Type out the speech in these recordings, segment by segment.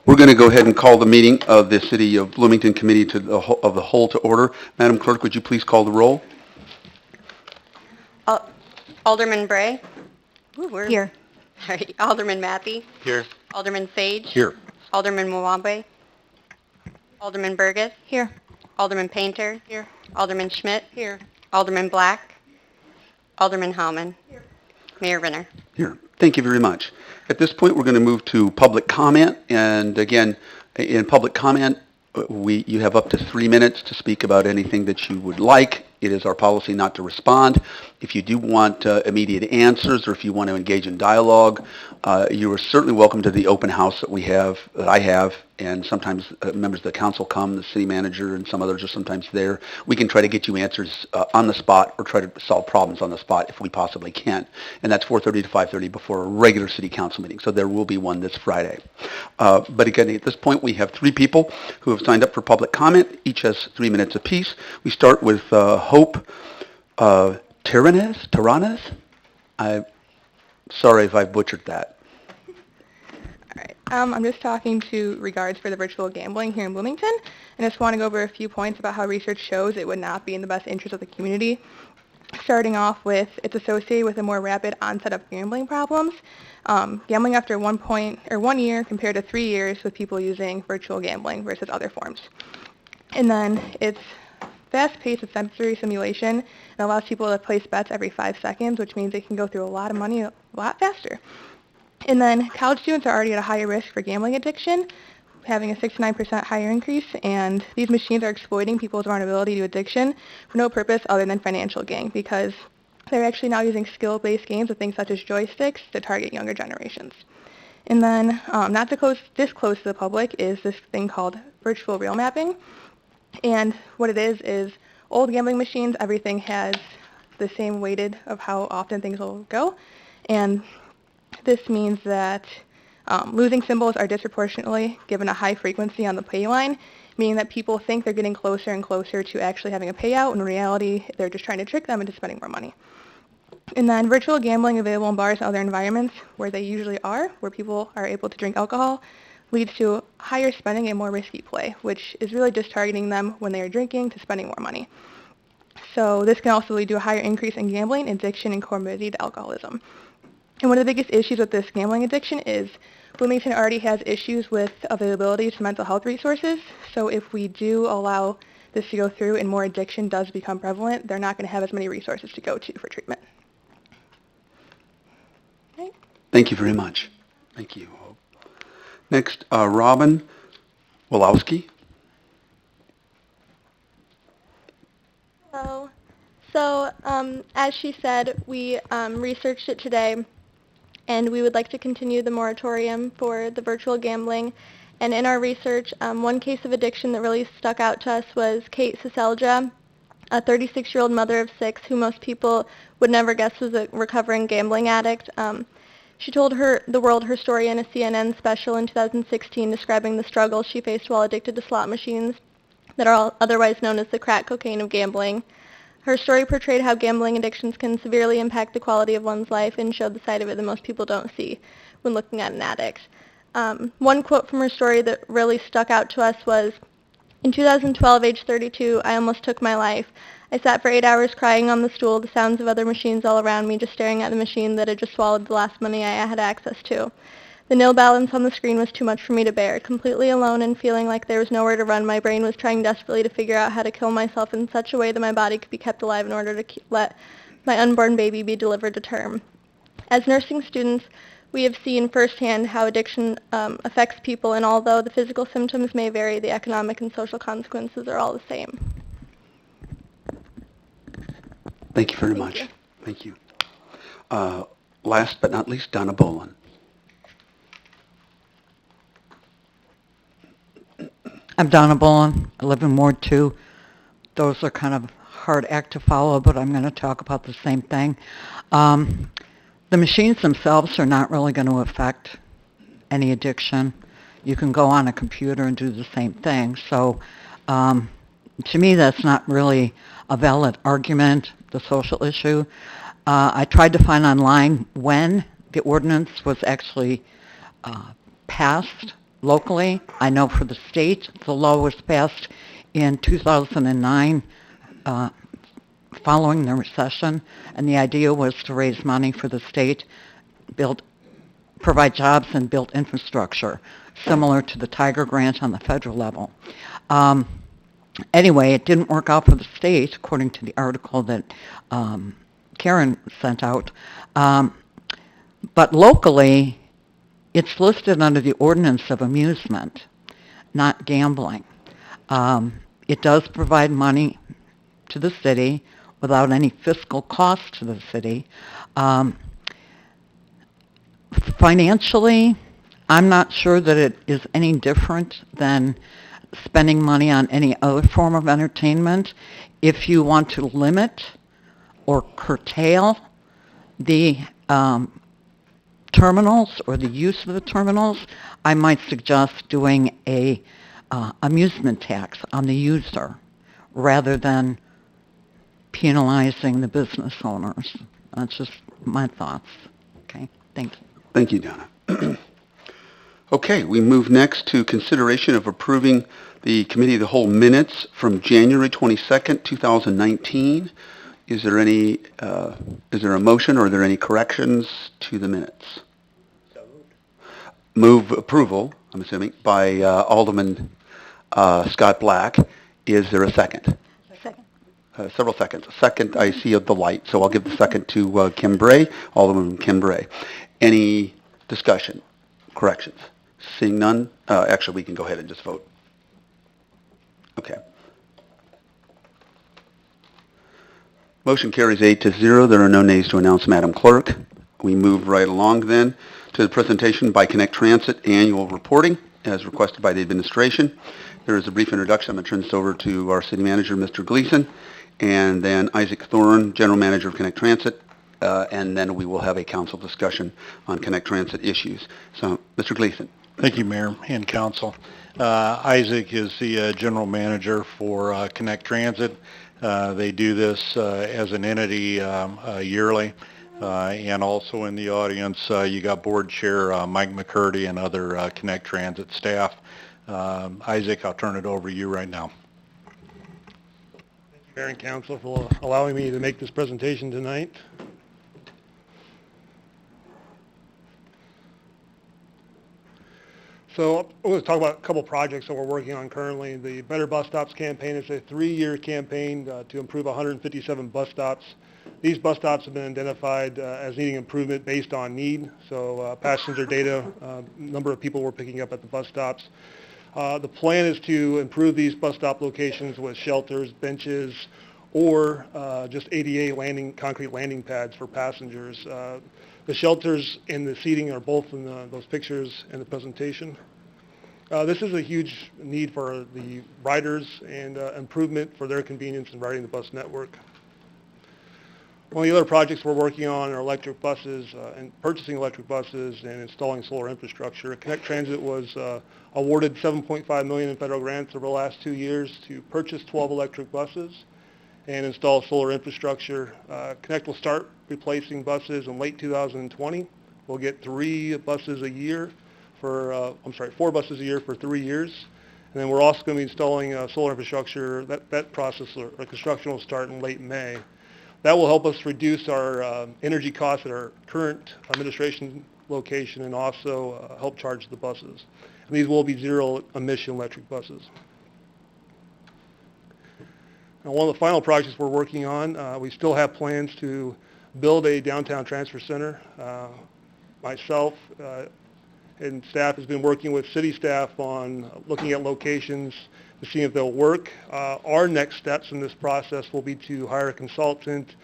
We're going to go ahead and call the meeting of the City of Bloomington Committee of the Whole to order. Madam Clerk, would you please call the roll? Alderman Bray? Here. Sorry. Alderman Mathey? Here. Alderman Sage? Here. Alderman Mwambe? Alderman Burgess? Here. Alderman Painter? Here. Alderman Schmidt? Here. Alderman Black? Alderman Howman? Here. Mayor Renner? Here. Thank you very much. At this point, we're going to move to public comment. And again, in public comment, you have up to 3 minutes to speak about anything that you would like. It is our policy not to respond. If you do want immediate answers or if you want to engage in dialogue, you are certainly welcome to the open house that I have, and sometimes members of the council come, the city manager and some others are sometimes there. We can try to get you answers on the spot or try to solve problems on the spot if we possibly can. And that's 4:30 to 5:30 before a regular city council meeting. So there will be one this Friday. But again, at this point, we have 3 people who have signed up for public comment. Each has 3 minutes apiece. We start with Hope Tyrannus? I'm sorry if I butchered that. All right. I'm just talking to regards for the virtual gambling here in Bloomington, and I just want to go over a few points about how research shows it would not be in the best interest of the community. Starting off with, it's associated with a more rapid onset of gambling problems. Gambling after 1 year compared to 3 years with people using virtual gambling versus other forms. And then it's fast-paced with sensory simulation and allows people to place bets every 5 seconds, which means they can go through a lot of money a lot faster. And then college students are already at a higher risk for gambling addiction, having a 69% higher increase, and these machines are exploiting people's vulnerability to addiction for no purpose other than financial gain, because they're actually now using skill-based games with things such as joysticks to target younger generations. And then, not this close to the public, is this thing called virtual real mapping. And what it is old gambling machines, everything has the same weighted of how often things will go. And this means that losing symbols are disproportionately given a high frequency on the pay line, meaning that people think they're getting closer and closer to actually having a payout. In reality, they're just trying to trick them into spending more money. And then virtual gambling available in bars and other environments where they usually are, where people are able to drink alcohol, leads to higher spending and more risky play, which is really just targeting them when they are drinking to spending more money. So this can also lead to a higher increase in gambling, addiction, and comorbidity to alcoholism. And one of the biggest issues with this gambling addiction is Bloomington already has issues with availability to mental health resources. So if we do allow this to go through and more addiction does become prevalent, they're not going to have as many resources to go to for treatment. Okay. Thank you very much. Thank you. Next, Robin Wolowski. Hello. So, as she said, we researched it today, and we would like to continue the moratorium for the virtual gambling. And in our research, one case of addiction that really stuck out to us was Kate Ciselja, a 36-year-old mother of 6 who most people would never guess was a recovering gambling addict. She told the world her story in a CNN special in 2016 describing the struggles she faced while addicted to slot machines that are otherwise known as the crack cocaine of gambling. Her story portrayed how gambling addictions can severely impact the quality of one's life and showed the side of it that most people don't see when looking at an addict. One quote from her story that really stuck out to us was, "In 2012, age 32, I almost took my life. I sat for 8 hours crying on the stool, the sounds of other machines all around me, just staring at the machine that had just swallowed the last money I had access to. The nil balance on the screen was too much for me to bear. Completely alone and feeling like there was nowhere to run, my brain was trying desperately to figure out how to kill myself in such a way that my body could be kept alive in order to let my unborn baby be delivered to term." As nursing students, we have seen firsthand how addiction affects people, and although the physical symptoms may vary, the economic and social consequences are all the same. Thank you very much. Thank you. Last but not least, Donna Bolin. I'm Donna Bolin. I live in Ward 2. Those are kind of hard act to follow, but I'm going to talk about the same thing. The machines themselves are not really going to affect any addiction. You can go on a computer and do the same thing. So to me, that's not really a valid argument, the social issue. I tried to find online when the ordinance was actually passed locally. I know for the state, the law was passed in 2009 following the recession, and the idea was to raise money for the state, provide jobs and build infrastructure, similar to the Tiger Grant on the federal level. Anyway, it didn't work out for the state, according to the article that Karen sent out. But locally, it's listed under the ordinance of amusement, not gambling. It does provide money to the city without any fiscal cost to the city. Financially, I'm not sure that it is any different than spending money on any other form of entertainment. If you want to limit or curtail the terminals or the use of the terminals, I might suggest doing a amusement tax on the user rather than penalizing the business owners. That's just my thoughts. Okay, thank you. Thank you, Donna. Okay, we move next to consideration of approving the Committee of the Whole minutes from January 22nd, 2019. Is there a motion or are there any corrections to the minutes? Move approval, I'm assuming, by Alderman Scott Black. Is there a second? Second. Several seconds. A second, I see the light, so I'll give the second to Kim Bray, Alderman Kim Bray. Any discussion, corrections? Seeing none, actually, we can go ahead and just vote. Okay. Motion carries 8-0. There are no nays to announce, Madam Clerk. We move right along then to the presentation by Connect Transit annual reporting as requested by the administration. There is a brief introduction. I'm going to turn this over to our city manager, Mr. Gleason, and then Isaac Thorne, general manager of Connect Transit, and then we will have a council discussion on Connect Transit issues. So, Mr. Gleason. Thank you, Mayor and Council. Isaac is the general manager for Connect Transit. They do this as an entity yearly. And also in the audience, you got board chair Mike McCurdy and other Connect Transit staff. Isaac, I'll turn it over to you right now. Thank you, Mayor and Council, for allowing me to make this presentation tonight. So I'm going to talk about a couple projects that we're working on currently. The Better Bus Stops campaign is a 3-year campaign to improve 157 bus stops. These bus stops have been identified as needing improvement based on need. So passenger data, number of people we're picking up at the bus stops. The plan is to improve these bus stop locations with shelters, benches, or just ADA concrete landing pads for passengers. The shelters and the seating are both in those pictures in the presentation. This is a huge need for the riders and improvement for their convenience in riding the bus network. One of the other projects we're working on are electric buses and purchasing electric buses and installing solar infrastructure. Connect Transit was awarded $7.5 million in federal grants over the last 2 years to purchase 12 electric buses and install solar infrastructure. Connect will start replacing buses in late 2020. We'll get 4 buses a year for 3 years. And then we're also going to be installing solar infrastructure. That process or construction will start in late May. That will help us reduce our energy costs at our current administration location and also help charge the buses. And these will be zero-emission electric buses. Now, one of the final projects we're working on, we still have plans to build a downtown transfer center. Myself and staff has been working with city staff on looking at locations to see if they'll work. Our next steps in this process will be to hire a consultant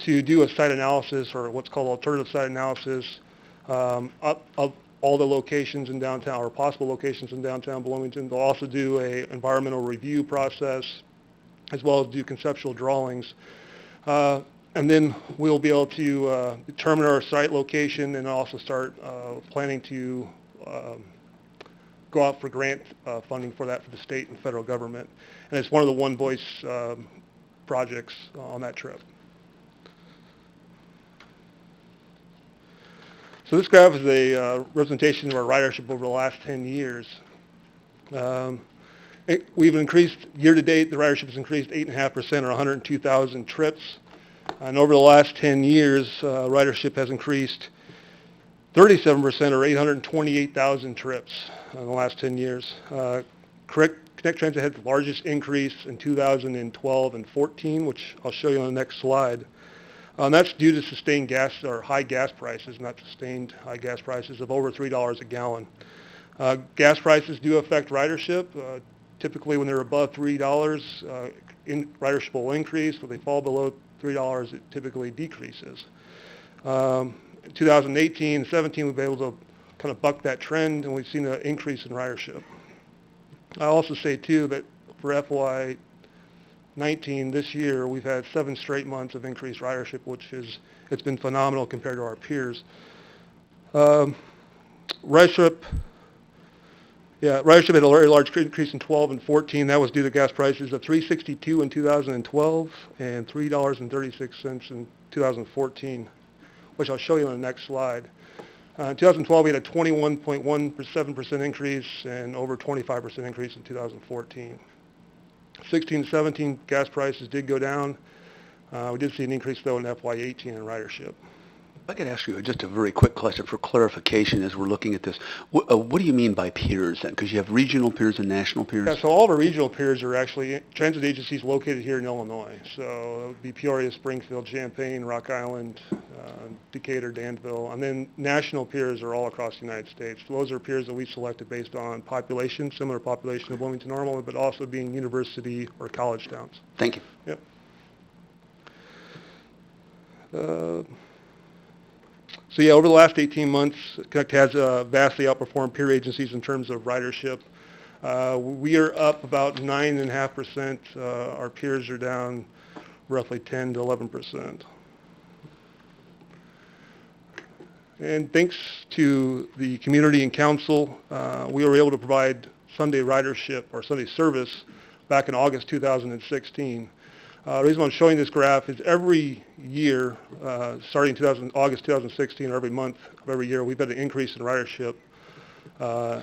to do a site analysis, or what's called alternative site analysis, of all the locations in downtown, or possible locations in downtown Bloomington. They'll also do an environmental review process, as well as do conceptual drawings. And then we'll be able to determine our site location and also start planning to go out for grant funding for that for the state and federal government. And it's one of the One Voice projects on that trip. So this graph is a representation of our ridership over the last 10 years. We've increased, year-to-date, the ridership has increased 8.5% or 102,000 trips. And over the last 10 years, ridership has increased 37% or 828,000 trips in the last 10 years. Connect Transit had the largest increase in 2012 and 14, which I'll show you on the next slide. That's due to sustained gas or high gas prices, not sustained high gas prices of over $3 a gallon. Gas prices do affect ridership. Typically, when they're above $3, ridership will increase. When they fall below $3, it typically decreases. In 2018 and 17, we've been able to kind of buck that trend, and we've seen an increase in ridership. I'll also say, too, that for FY19, this year, we've had 7 straight months of increased ridership, it's been phenomenal compared to our peers. Ridership had a very large increase in 12 and 14. That was due to gas prices of $3.62 in 2012 and $3.36 in 2014, which I'll show you on the next slide. In 2012, we had a 21.17% increase and over 25% increase in 2014. 16 to 17 gas prices did go down. We did see an increase, though, in FY18 in ridership. If I could ask you just a very quick question for clarification as we're looking at this. What do you mean by peers then? Because you have regional peers and national peers. Yeah, so all of our regional peers are actually transit agencies located here in Illinois. So it would be Peoria, Springfield, Champaign, Rock Island, Decatur, Danville. And then national peers are all across the United States. Those are peers that we selected based on population, similar population of Bloomington normal, but also being university or college towns. Thank you. Yep. So yeah, over the last 18 months, Connect has vastly outperformed peer agencies in terms of ridership. We are up about 9.5%. Our peers are down roughly 10 to 11%. And thanks to the community and council, we were able to provide Sunday ridership or Sunday service back in August 2016. The reason I'm showing this graph is every year, starting August 2016, or every month of every year, we've had an increase in ridership,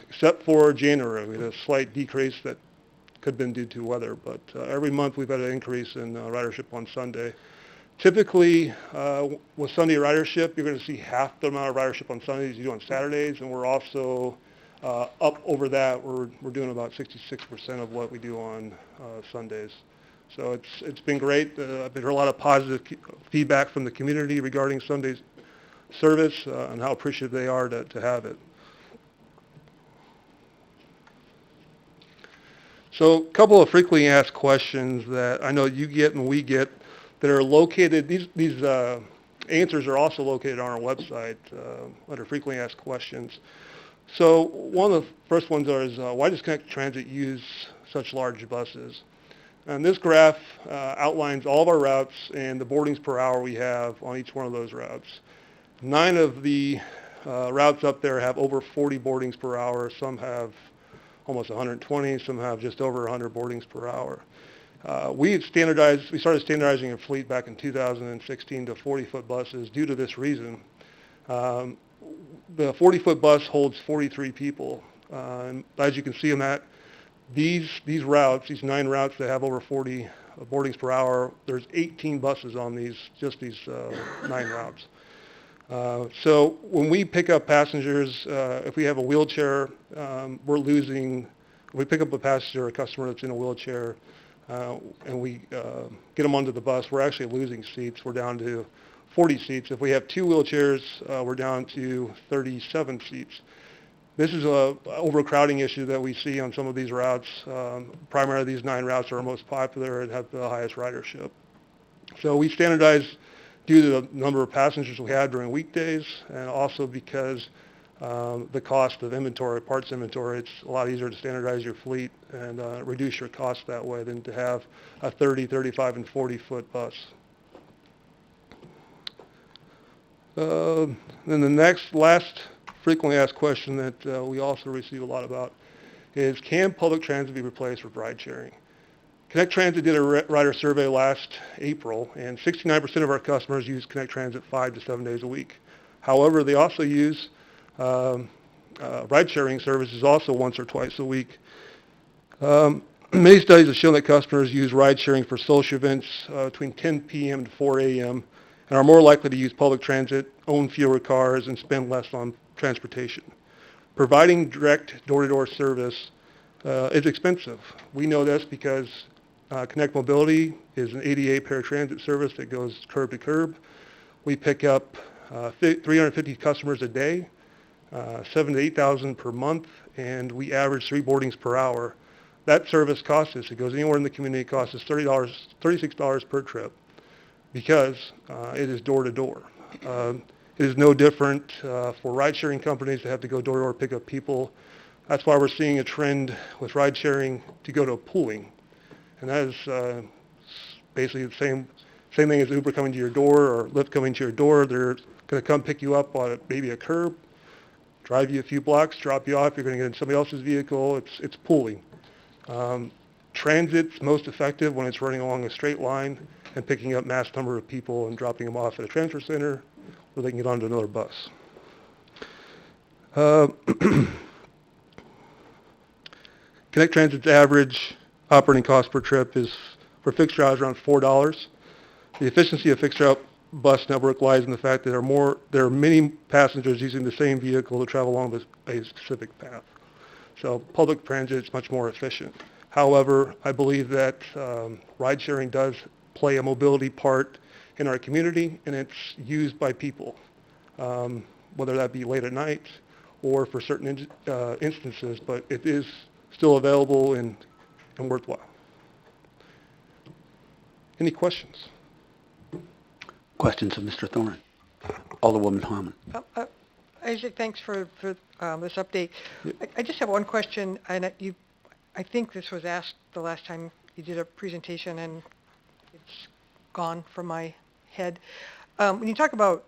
except for January. We had a slight decrease that could have been due to weather, but every month we've had an increase in ridership on Sunday. Typically, with Sunday ridership, you're going to see half the amount of ridership on Sundays you do on Saturdays, and we're also up over that. We're doing about 66% of what we do on Sundays. So it's been great. I've heard a lot of positive feedback from the community regarding Sunday's service and how appreciative they are to have it. So a couple of frequently asked questions that I know you get and we get that are located, these answers are also located on our website under frequently asked questions. So one of the first ones is, why does Connect Transit use such large buses? And this graph outlines all of our routes and the boardings per hour we have on each one of those routes. 9 of the routes up there have over 40 boardings per hour. Some have almost 120. Some have just over 100 boardings per hour. We started standardizing a fleet back in 2016 to 40-foot buses due to this reason. The 40-foot bus holds 43 people. And as you can see on that, these routes, these 9 routes that have over 40 boardings per hour, there's 18 buses on these 9 routes. So when we pick up passengers, if we have a wheelchair, we pick up a passenger, a customer that's in a wheelchair, and we get them onto the bus, we're actually losing seats. We're down to 40 seats. If we have 2 wheelchairs, we're down to 37 seats. This is an overcrowding issue that we see on some of these routes. Primarily, these 9 routes are our most popular and have the highest ridership. So we standardize due to the number of passengers we have during weekdays, and also because the cost of inventory, parts inventory, it's a lot easier to standardize your fleet and reduce your costs that way than to have a 30, 35, and 40-foot bus. Then the last frequently asked question that we also receive a lot about is, can public transit be replaced with ride sharing? Connect Transit did a rider survey last April, and 69% of our customers use Connect Transit 5 to 7 days a week. However, they also use ride-sharing services also once or twice a week. Many studies have shown that customers use ride-sharing for social events between 10 p.m. to 4 a.m. and are more likely to use public transit, own fewer cars, and spend less on transportation. Providing direct door-to-door service is expensive. We know this because Connect Mobility is an ADA paratransit service that goes curb to curb. We pick up 350 customers a day, 7,000 to 8,000 per month, and we average 3 boardings per hour. That service costs us, it goes anywhere in the community, it costs us $36 per trip because it is door to door. It is no different for ride-sharing companies to have to go door to door pick up people. That's why we're seeing a trend with ride-sharing to go to pooling. And that is basically the same thing as Uber coming to your door or Lyft coming to your door. They're going to come pick you up on maybe a curb, drive you a few blocks, drop you off. You're going to get in somebody else's vehicle. It's pooling. Transit's most effective when it's running along a straight line and picking up mass number of people and dropping them off at a transfer center where they can get onto another bus. Connect Transit's average operating cost per trip is for fixed routes around $4. The efficiency of fixed route bus network lies in the fact that there are many passengers using the same vehicle to travel along a specific path. So public transit is much more efficient. However, I believe that ride-sharing does play a mobility part in our community, and it's used by people, whether that be late at night or for certain instances, but it is still available and worthwhile. Any questions? Questions of Mr. Thorne? Alderwoman Harmon. Isaac, thanks for this update. Yep. I just have one question, and I think this was asked the last time you did a presentation, and it's gone from my head. When you talk about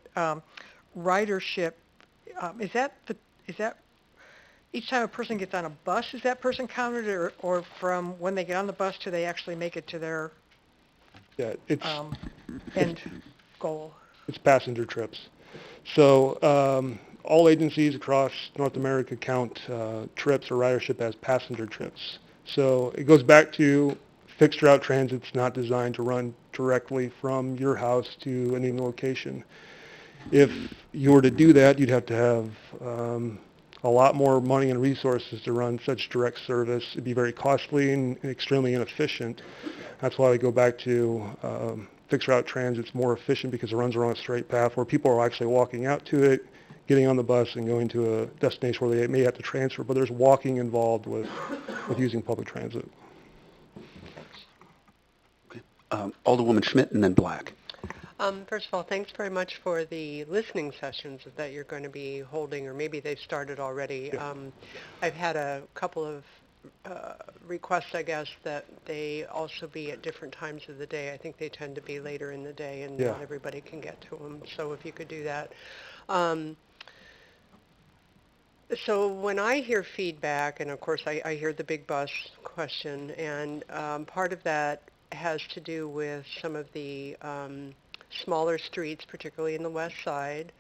ridership, is that each time a person gets on a bus, is that person counted, or from when they get on the bus till they actually make it to their end goal? It's passenger trips. So all agencies across North America count trips or ridership as passenger trips. So it goes back to fixed route transit's not designed to run directly from your house to any location. If you were to do that, you'd have to have a lot more money and resources to run such direct service. It'd be very costly and extremely inefficient. That's why we go back to fixed route transit's more efficient because it runs along a straight path where people are actually walking out to it, getting on the bus and going to a destination where they may have to transfer, but there's walking involved with using public transit. Okay. Alderwoman Schmidt and then Black. First of all, thanks very much for the listening sessions that you're going to be holding, or maybe they've started already. Yeah. I've had a couple of requests, I guess, that they also be at different times of the day. I think they tend to be later in the day, and not everybody can get to them. So if you could do that. So when I hear feedback, and of course I hear the big bus question, and part of that has to do with some of the smaller streets, particularly in the west side,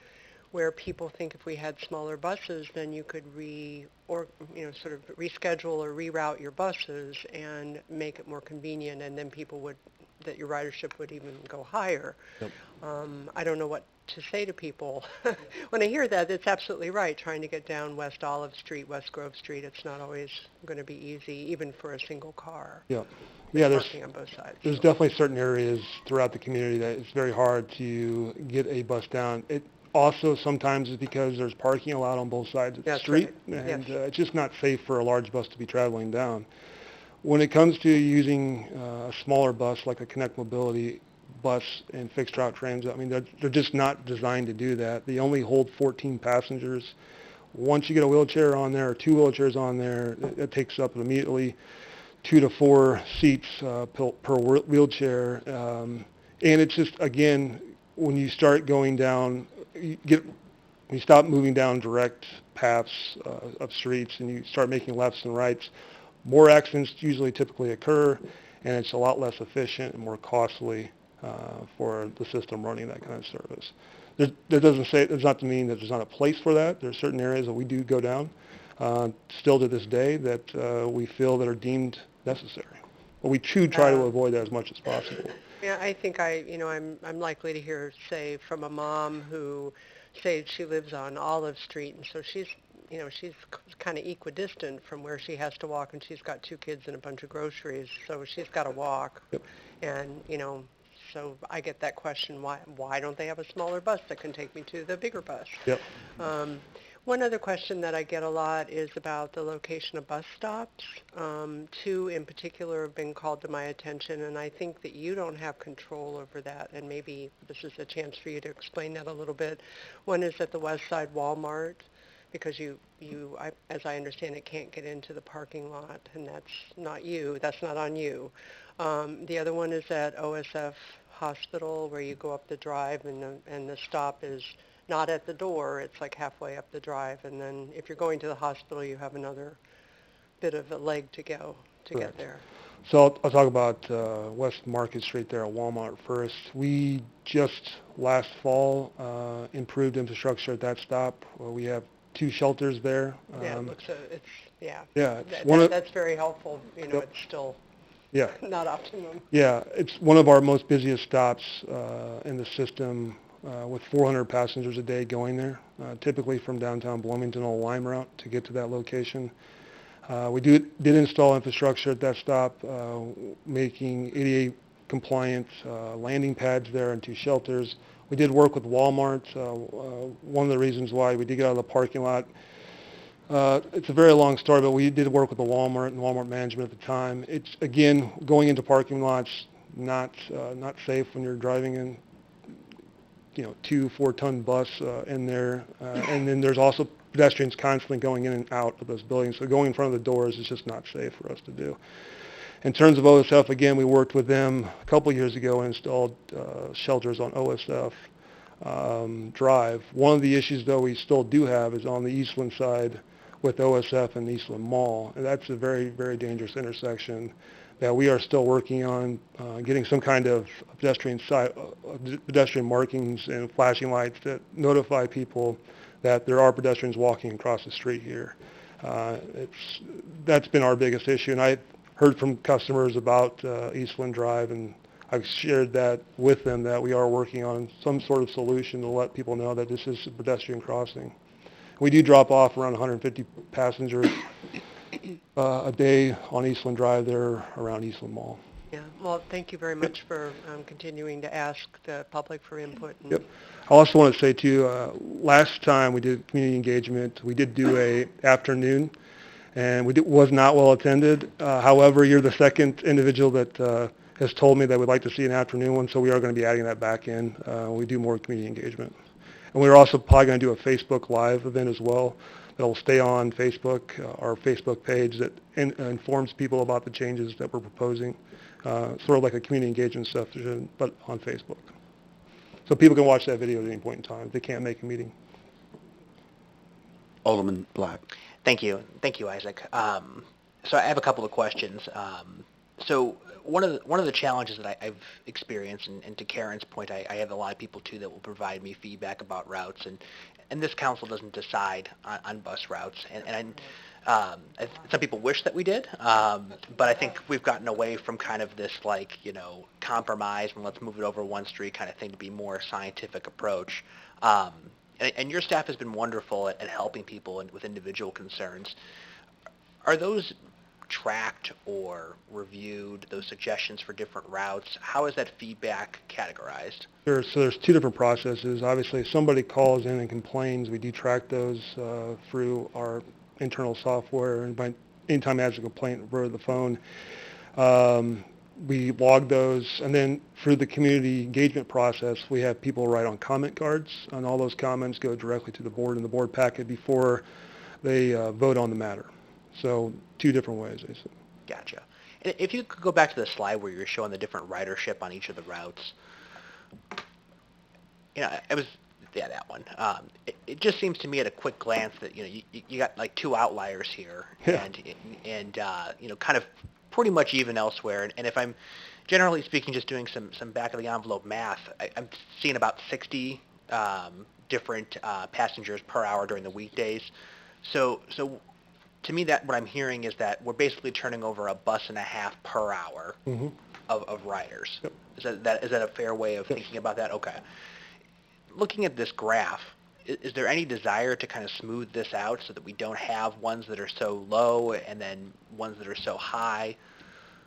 where people think if we had smaller buses, then you could sort of reschedule or reroute your buses and make it more convenient, and then that your ridership would even go higher. Yep. I don't know what to say to people. When I hear that, it's absolutely right. Trying to get down West Olive Street, West Grove Street, it's not always going to be easy, even for a single car. Yeah. Yeah, Parking on both sides. There's definitely certain areas throughout the community that it's very hard to get a bus down. It also sometimes is because there's parking allowed on both sides of the street, right. and Yes. it's just not safe for a large bus to be traveling down. When it comes to using a smaller bus like a Connect Mobility bus and fixed route transit, I mean, they're just not designed to do that. They only hold 14 passengers. Once you get a wheelchair on there or 2 wheelchairs on there, it takes up immediately 2 to 4 seats per wheelchair. And it's just, again, when you start going down, when you stop moving down direct paths of streets and you start making lefts and rights, more accidents usually typically occur, and it's a lot less efficient and more costly for the system running that kind of service. That does not mean that there's not a place for that. There are certain areas that we do go down, still to this day, that we feel that are deemed necessary. But we try to avoid that as much as possible. Yeah, I think I'm likely to hear, say, from a mom who, say, she lives on Olive Street, and so she's kind of equidistant from where she has to walk, and she's got 2 kids and a bunch of groceries, so she's got to walk. Yep. And, so I get that question, why don't they have a smaller bus that can take me to the bigger bus? Yep. One other question that I get a lot is about the location of bus stops. 2 in particular have been called to my attention, and I think that you don't have control over that, and maybe this is a chance for you to explain that a little bit. One is at the West Side Walmart, because as I understand it, can't get into the parking lot, and that's not on you. The other one is at OSF Hospital, where you go up the drive, and the stop is not at the door, it's like halfway up the drive, and then if you're going to the hospital, you have another bit of a leg to go to Correct. get there. So I'll talk about West Market Street there at Walmart first. We just last fall improved infrastructure at that stop. We have 2 shelters there. Yeah, it's Yeah, it's that's very helpful. Yep. It's still yeah, not optimum. yeah. It's one of our most busiest stops in the system, with 400 passengers a day going there, typically from downtown Bloomington on a Lime route to get to that location. We did install infrastructure at that stop, making ADA compliant landing pads there and 2 shelters. We did work with Walmart. One of the reasons why we did get out of the parking lot, it's a very long story, but we did work with the Walmart and Walmart management at the time. It's, again, going into parking lots, not safe when you're driving in, 2 4-ton bus in there. And then there's also pedestrians constantly going in and out of those buildings. So going in front of the doors is just not safe for us to do. In terms of OSF, again, we worked with them a couple years ago and installed shelters on OSF Drive. One of the issues, though, we still do have is on the Eastland side with OSF and Eastland Mall. And that's a very, very dangerous intersection that we are still working on getting some kind of pedestrian markings and flashing lights that notify people that there are pedestrians walking across the street here. That's been our biggest issue, and I heard from customers about Eastland Drive, and I've shared that with them, that we are working on some sort of solution to let people know that this is a pedestrian crossing. We do drop off around 150 passengers a day on Eastland Drive there around Eastland Mall. Yeah, well, thank you very much for continuing to ask the public for input. Yep. I also want to say, too, last time we did community engagement, we did do a afternoon, and was not well attended. However, you're the second individual that has told me that would like to see an afternoon one, so we are going to be adding that back in. We do more community engagement. And we're also probably going to do a Facebook Live event as well that will stay on Facebook, our Facebook page that informs people about the changes that we're proposing, sort of like a community engagement session, but on Facebook. So people can watch that video at any point in time if they can't make a meeting. Alderman Black. Thank you, Isaac. So I have a couple of questions. So one of the challenges that I've experienced, and to Karen's point, I have a lot of people too that will provide me feedback about routes, and this council doesn't decide on bus routes, and some people wish that we did, but I think we've gotten away from kind of this compromise and let's move it over one street kind of thing to be more scientific approach. And your staff has been wonderful at helping people with individual concerns. Are those tracked or reviewed, those suggestions for different routes? How is that feedback categorized? Sure. So there's 2 different processes. Obviously, if somebody calls in and complains, we do track those through our internal software, and by anytime has a complaint over the phone, we log those, and then through the community engagement process, we have people write on comment cards, and all those comments go directly to the board in the board packet before they vote on the matter. So 2 different ways, I see. Gotcha. And if you could go back to the slide where you're showing the different ridership on each of the routes, that one. It just seems to me at a quick glance that you got like 2 outliers here, Yeah. and kind of pretty much even elsewhere. And if I'm generally speaking just doing some back of the envelope math, I'm seeing about 60 different passengers per hour during the weekdays. So to me, that what I'm hearing is that we're basically turning over a bus and a half per hour Mm-hmm. of riders. Yep. Is that a fair way of Yes. thinking about that? Okay. Looking at this graph, is there any desire to kind of smooth this out so that we don't have ones that are so low and then ones that are so high?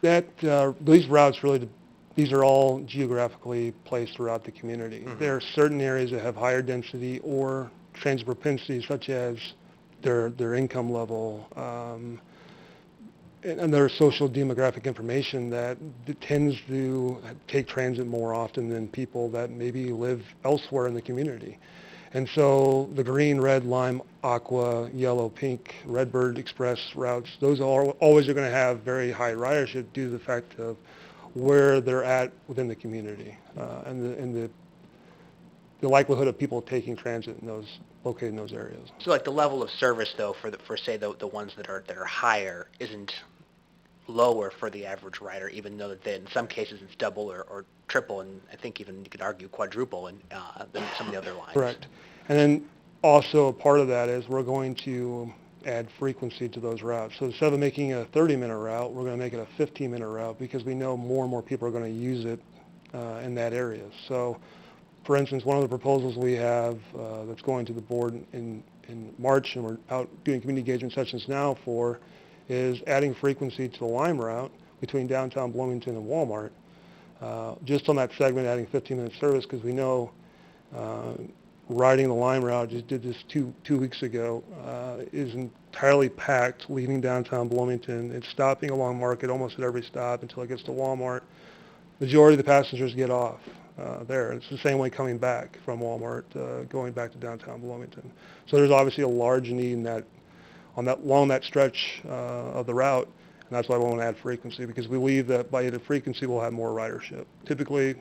These routes really, these are all geographically placed throughout the community. Mhm. There are certain areas that have higher density or transit propensity, such as their income level, and their social demographic information that tends to take transit more often than people that maybe live elsewhere in the community. And so the green, red, lime, aqua, yellow, pink, Redbird Express routes, those are always are going to have very high ridership due to the fact of where they're at within the community and the likelihood of people taking transit in those located in those areas. So like the level of service though for say the ones that are higher isn't lower for the average rider, even though that in some cases it's double or triple, and I think even you could argue quadruple than some of the other lines. Correct. And then also a part of that is we're going to add frequency to those routes. So instead of making a 30-minute route, we're going to make it a 15-minute route because we know more and more people are going to use it in that area. So, for instance, one of the proposals we have that's going to the board in March, and we're out doing community engagement sessions now for, is adding frequency to the Lime route between downtown Bloomington and Walmart. Just on that segment, adding 15-minute service because we know riding the Lime route, just did this two weeks ago, is entirely packed leaving downtown Bloomington. It's stopping along Market almost at every stop until it gets to Walmart. Majority of the passengers get off there. It's the same way coming back from Walmart, going back to downtown Bloomington. So there's obviously a large need in that, along that stretch of the route, and that's why we want to add frequency, because we believe that by adding frequency, we'll have more ridership. Typically,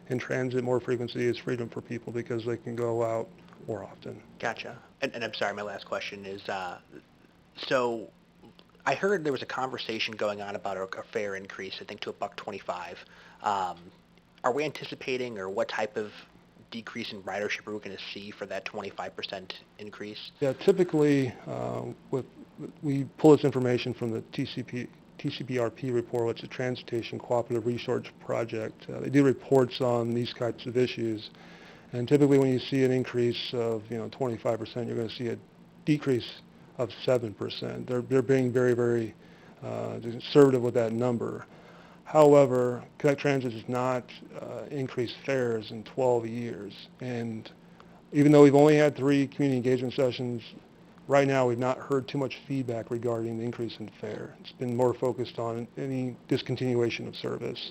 in transit, more frequency is freedom for people because they can go out more often. Gotcha. And I'm sorry, my last question is, so I heard there was a conversation going on about a fare increase, I think to $1.25. Are we anticipating, or what type of decrease in ridership are we going to see for that 25% increase? Yeah, typically, we pull this information from the TCPRP report, which is a Transportation Cooperative Research Project. They do reports on these types of issues, and typically when you see an increase of 25%, you're going to see a decrease of 7%. They're being very, very conservative with that number. However, Connect Transit has not increased fares in 12 years, and even though we've only had 3 community engagement sessions, right now we've not heard too much feedback regarding the increase in fare. It's been more focused on any discontinuation of service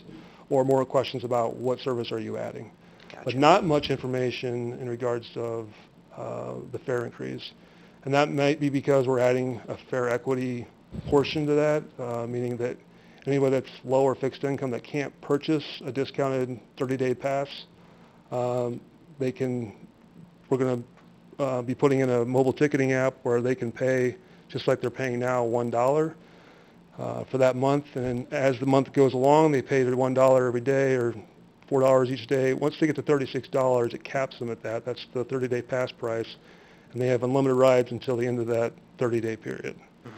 or more questions about what service are you adding. Gotcha. But not much information in regards of the fare increase. And that might be because we're adding a fare equity portion to that, meaning that anybody that's low or fixed income that can't purchase a discounted 30-day pass, we're going to be putting in a mobile ticketing app where they can pay just like they're paying now $1 for that month. And as the month goes along, they pay the $1 every day or $4 each day. Once they get to $36, it caps them at that. That's the 30-day pass price. And they have unlimited rides until the end of that 30-day period. Mhm.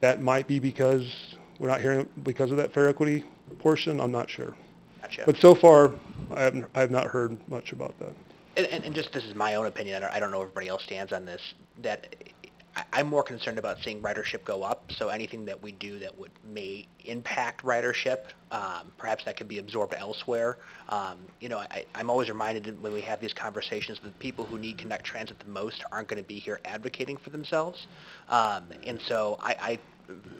That might be because we're not hearing because of that fare equity portion. I'm not sure. Gotcha. But so far, I have not heard much about that. And just this is my own opinion. I don't know if everybody else stands on this. That I'm more concerned about seeing ridership go up. So anything that we do that may impact ridership, perhaps that could be absorbed elsewhere. I'm always reminded when we have these conversations that the people who need Connect Transit the most aren't going to be here advocating for themselves. And so I'm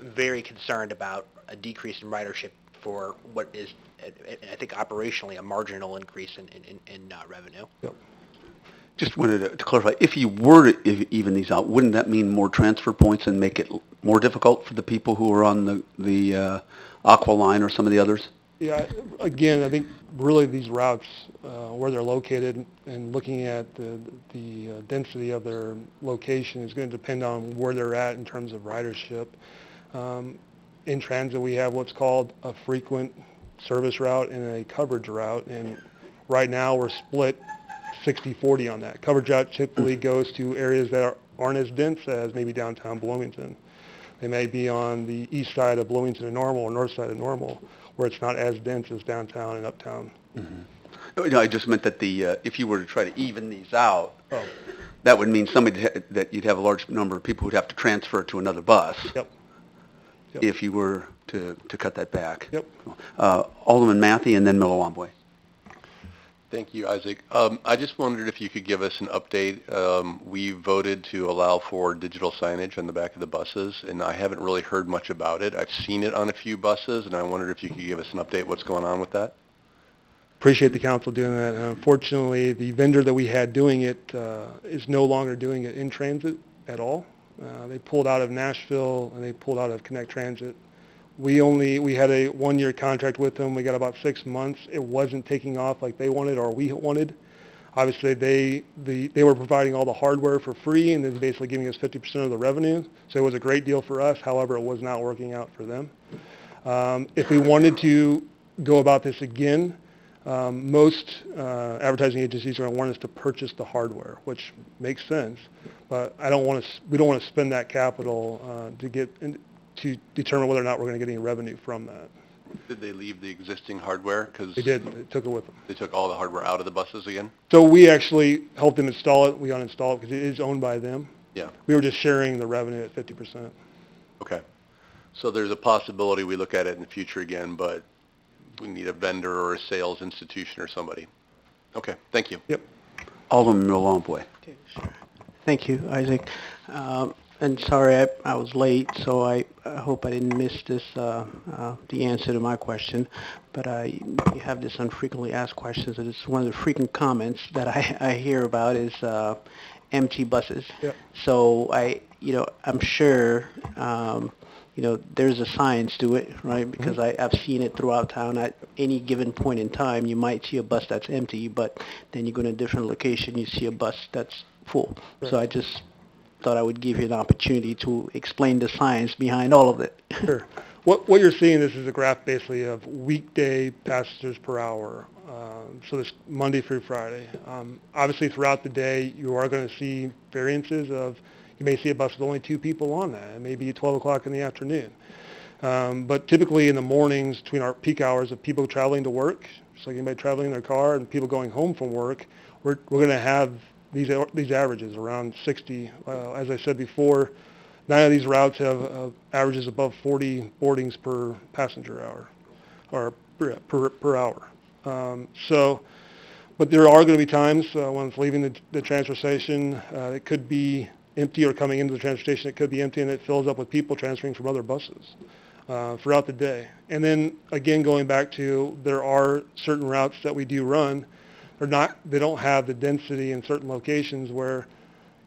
very concerned about a decrease in ridership for what is, I think, operationally a marginal increase in revenue. Yep. Just wanted to clarify, if you were to even these out, wouldn't that mean more transfer points and make it more difficult for the people who are on the Aqua line or some of the others? Yeah, again, I think really these routes, where they're located and looking at the density of their location is going to depend on where they're at in terms of ridership. In transit, we have what's called a frequent service route and a coverage route, and right now we're split 60/40 on that. Coverage route typically goes to areas that aren't as dense as maybe downtown Bloomington. They may be on the east side of Bloomington and Normal or north side of Normal, where it's not as dense as downtown and uptown. No, I just meant that if you were to try to even these out, Oh, that would mean that you'd have a large number of people who'd have to transfer to another bus. Yep. Yep. If you were to cut that back. Yep. Alderman Matthey and then Millawamboy. Thank you, Isaac. I just wondered if you could give us an update. We voted to allow for digital signage on the back of the buses, and I haven't really heard much about it. I've seen it on a few buses, and I wondered if you could give us an update what's going on with that. Appreciate the council doing that. Unfortunately, the vendor that we had doing it is no longer doing it in transit at all. They pulled out of Nashville and they pulled out of Connect Transit. We had a 1-year contract with them. We got about 6 months. It wasn't taking off like they wanted or we wanted. Obviously, they were providing all the hardware for free and then basically giving us 50% of the revenue. So it was a great deal for us. However, it was not working out for them. If we wanted to go about this again, most advertising agencies are going to want us to purchase the hardware, which makes sense. But we don't want to spend that capital to determine whether or not we're going to get any revenue from that. Did they leave the existing hardware? Because They did. They took it with them. they took all the hardware out of the buses again? So we actually helped them install it. We uninstalled it because it is owned by them. Yeah. We were just sharing the revenue at 50%. Okay. So there's a possibility we look at it in the future again, but we need a vendor or a sales institution or somebody. Okay, thank you. Yep. Alderman Millawamboy. Okay, sure. Thank you, Isaac. And sorry I was late, so I hope I didn't miss this, the answer to my question. But you have this on frequently asked questions, and it's one of the frequent comments that I hear about is empty buses. Yep. So I'm sure, there's a science to it, right? Because I've seen it throughout town. At any given point in time, you might see a bus that's empty, but then you go to a different location, you see a bus that's full. Right. So I just thought I would give you an opportunity to explain the science behind all of it. Sure. What you're seeing, this is a graph basically of weekday passengers per hour. So this Monday through Friday. Obviously, throughout the day, you are going to see variances of, you may see a bus with only 2 people on that. It may be 12 o'clock in the afternoon. But typically in the mornings, between our peak hours of people traveling to work, just like anybody traveling in their car, and people going home from work, we're going to have these averages around 60. As I said before, 9 of these routes have averages above 40 boardings per passenger hour, or per hour. But there are going to be times when it's leaving the transfer station, it could be empty, or coming into the transfer station, it could be empty, and it fills up with people transferring from other buses throughout the day. And then again, going back to, there are certain routes that we do run. They don't have the density in certain locations where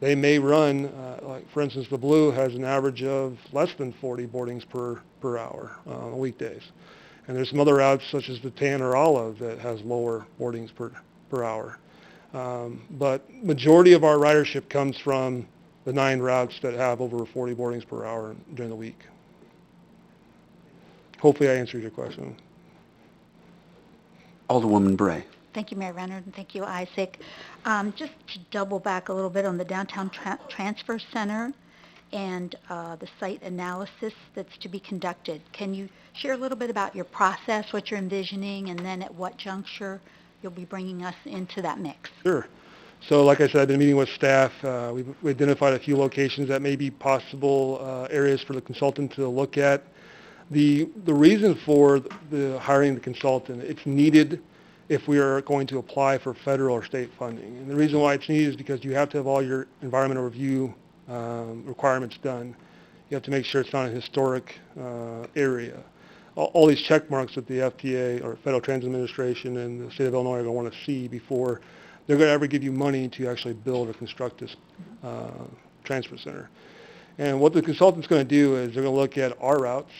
they may run, like for instance, the Blue has an average of less than 40 boardings per hour on weekdays. And there's some other routes such as the Tan or Olive that has lower boardings per hour. But majority of our ridership comes from the 9 routes that have over 40 boardings per hour during the week. Hopefully I answered your question. Alderwoman Bray. Thank you, Mayor Renner, and thank you, Isaac. Just to double back a little bit on the downtown transfer center and the site analysis that's to be conducted. Can you share a little bit about your process, what you're envisioning, and then at what juncture you'll be bringing us into that mix? Sure. So like I said, I've been meeting with staff. We've identified a few locations that may be possible areas for the consultant to look at. The reason for the hiring the consultant, it's needed if we are going to apply for federal or state funding. And the reason why it's needed is because you have to have all your environmental review requirements done. You have to make sure it's not a historic area. All these check marks that the FTA or Federal Transit Administration and the state of Illinois are going to want to see before they're going to ever give you money to actually build or construct this transfer center. And what the consultant's going to do is they're going to look at our routes,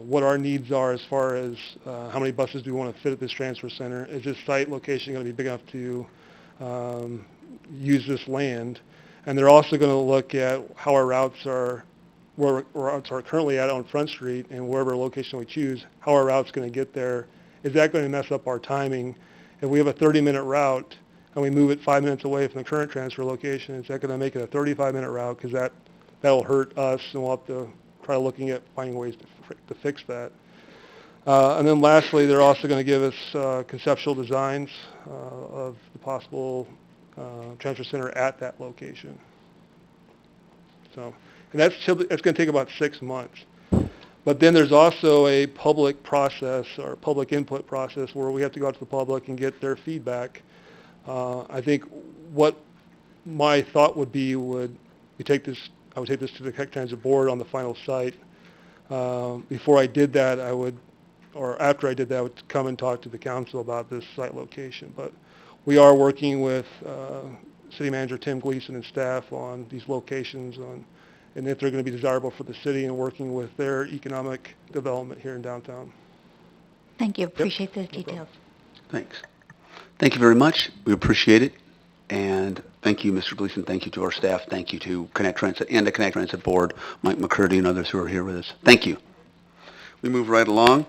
what our needs are as far as how many buses do we want to fit at this transfer center. Is this site location going to be big enough to use this land? And they're also going to look at how our routes are, where our routes are currently at on Front Street, and wherever location we choose, how our route's going to get there. Is that going to mess up our timing? If we have a 30-minute route, and we move it 5 minutes away from the current transfer location, is that going to make it a 35-minute route? Because that'll hurt us, and we'll have to try looking at finding ways to fix that. And then lastly, they're also going to give us conceptual designs of the possible transfer center at that location. So, and that's going to take about 6 months. But then there's also a public process or public input process where we have to go out to the public and get their feedback. I think what my thought would be I would take this to the Tech Transit Board on the final site. Before I did that, after I did that, I would come and talk to the council about this site location. But we are working with City Manager Tim Gleason and staff on these locations and if they're going to be desirable for the city and working with their economic development here in downtown. Thank you. Appreciate those details. Thanks. Thank you very much. We appreciate it. And thank you, Mr. Gleason. Thank you to our staff. Thank you to Connect Transit and the Connect Transit Board, Mike McCurdy and others who are here with us. Thank you. We move right along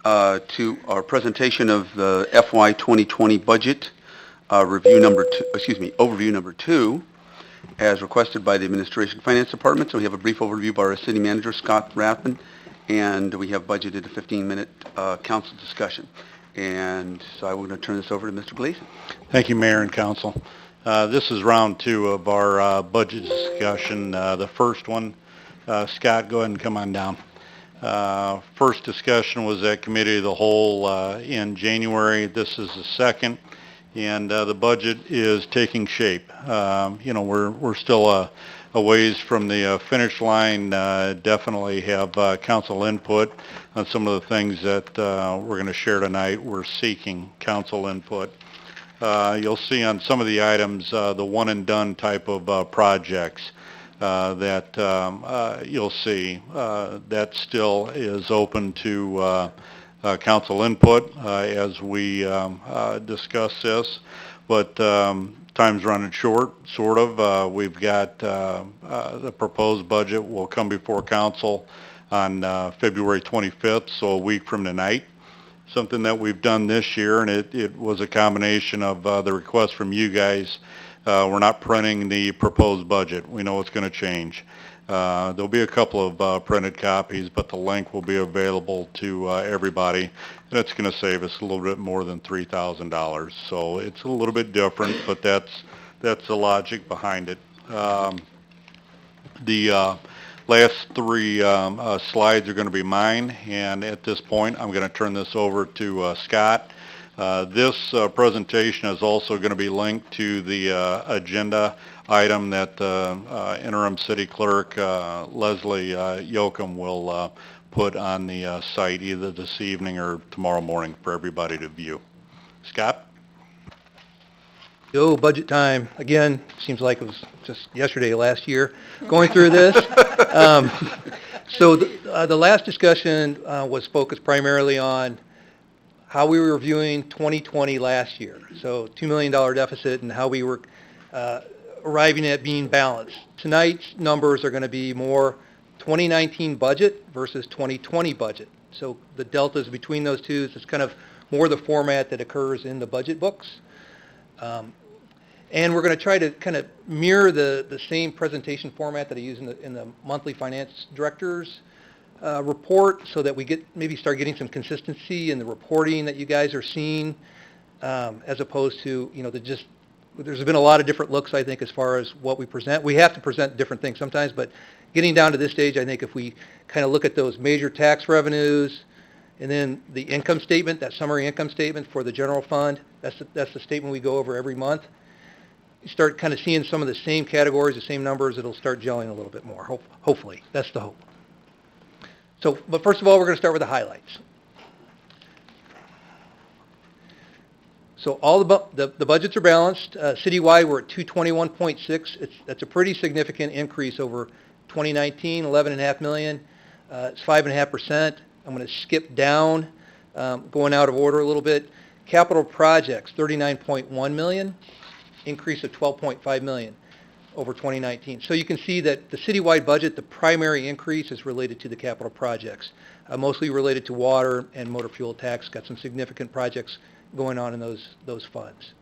to our presentation of the FY 2020 budget, overview number 2, as requested by the Administration Finance Department. So we have a brief overview by our City Manager, Scott Rathman, and we have budgeted a 15-minute council discussion. And so I'm going to turn this over to Mr. Gleason. Thank you, Mayor and Council. This is round 2 of our budget discussion. The first one, Scott, go ahead and come on down. First discussion was at Committee of the Whole in January. This is the second, and the budget is taking shape. We're still a ways from the finish line. Definitely have council input on some of the things that we're going to share tonight. We're seeking council input. You'll see on some of the items the one and done type of projects that you'll see. That still is open to council input as we discuss this, but time's running short, sort of. We've got the proposed budget will come before council on February 25th, so a week from tonight. Something that we've done this year, and it was a combination of the request from you guys. We're not printing the proposed budget. We know it's going to change. There'll be a couple of printed copies, but the link will be available to everybody. That's going to save us a little bit more than $3,000. So it's a little bit different, but that's the logic behind it. The last 3 slides are going to be mine, and at this point, I'm going to turn this over to Scott. This presentation is also going to be linked to the agenda item that Interim City Clerk Leslie Yoakum will put on the site either this evening or tomorrow morning for everybody to view. Scott? Yo, budget time. Again, seems like it was just yesterday, last year, going through this. So the last discussion was focused primarily on how we were reviewing 2020 last year. So $2 million deficit and how we were arriving at being balanced. Tonight's numbers are going to be more 2019 budget versus 2020 budget. So the deltas between those two is kind of more the format that occurs in the budget books. And we're going to try to kind of mirror the same presentation format that I use in the monthly finance director's report, so that we start getting some consistency in the reporting that you guys are seeing, as opposed to, there's been a lot of different looks, I think, as far as what we present. We have to present different things sometimes, but getting down to this stage, I think if we kind of look at those major tax revenues, and then the income statement, that summary income statement for the general fund, that's the statement we go over every month. You start kind of seeing some of the same categories, the same numbers, it'll start gelling a little bit more, hopefully. That's the hope. So, but first of all, we're going to start with the highlights. So all the budgets are balanced. Citywide, we're at 221.6. That's a pretty significant increase over 2019, 11.5 million. It's 5.5%. I'm going to skip down, going out of order a little bit. Capital projects, 39.1 million, increase of 12.5 million over 2019. So you can see that the citywide budget, the primary increase is related to the capital projects, mostly related to water and motor fuel tax. Got some significant projects going on in those funds.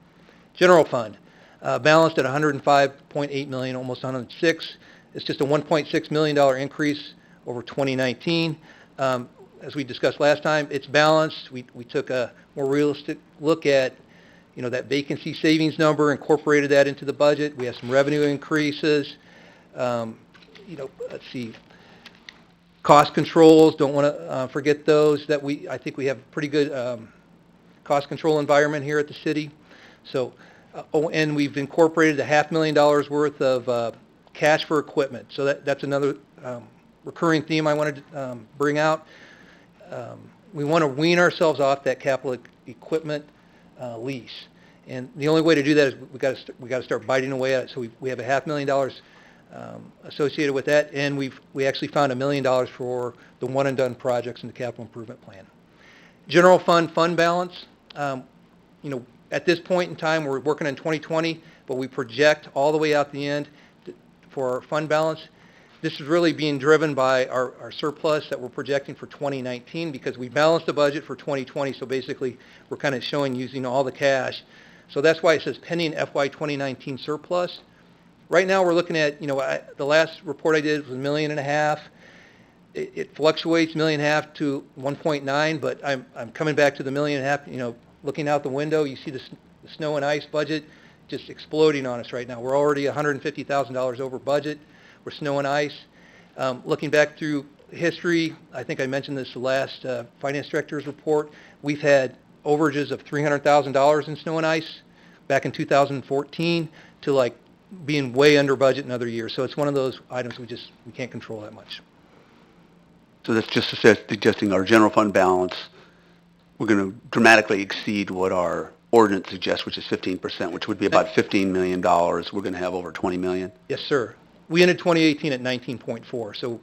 General fund, balanced at $105.8 million, almost $106. It's just a $1.6 million increase over 2019. As we discussed last time, it's balanced. We took a more realistic look at, that vacancy savings number, incorporated that into the budget. We have some revenue increases. Let's see. Cost controls, don't want to forget those. I think we have a pretty good cost control environment here at the city. So, and we've incorporated $500,000 worth of cash for equipment. So that's another recurring theme I wanted to bring out. We want to wean ourselves off that capital equipment lease, and the only way to do that is we got to start biting away at it. So we have $500,000 associated with that, and we actually found $1 million for the one and done projects in the capital improvement plan. General fund balance. At this point in time, we're working on 2020, but we project all the way out the end for our fund balance. This is really being driven by our surplus that we're projecting for 2019 because we balanced the budget for 2020, so basically we're kind of showing using all the cash. So that's why it says pending FY 2019 surplus. Right now we're looking at, the last report I did was $1.5 million. It fluctuates $1.5 million to 1.9, but I'm coming back to the $1.5 million, looking out the window, you see the snow and ice budget just exploding on us right now. We're already $150,000 over budget. We're snow and ice. Looking back through history, I think I mentioned this last finance director's report, we've had overages of $300,000 in snow and ice back in 2014 to like being way under budget in other years. So it's one of those items we can't control that much. So that's just suggesting our general fund balance, we're going to dramatically exceed what our ordinance suggests, which is 15%, which would be about $15 million. We're going to have over $20 million. Yes, sir. We ended 2018 at 19.4, so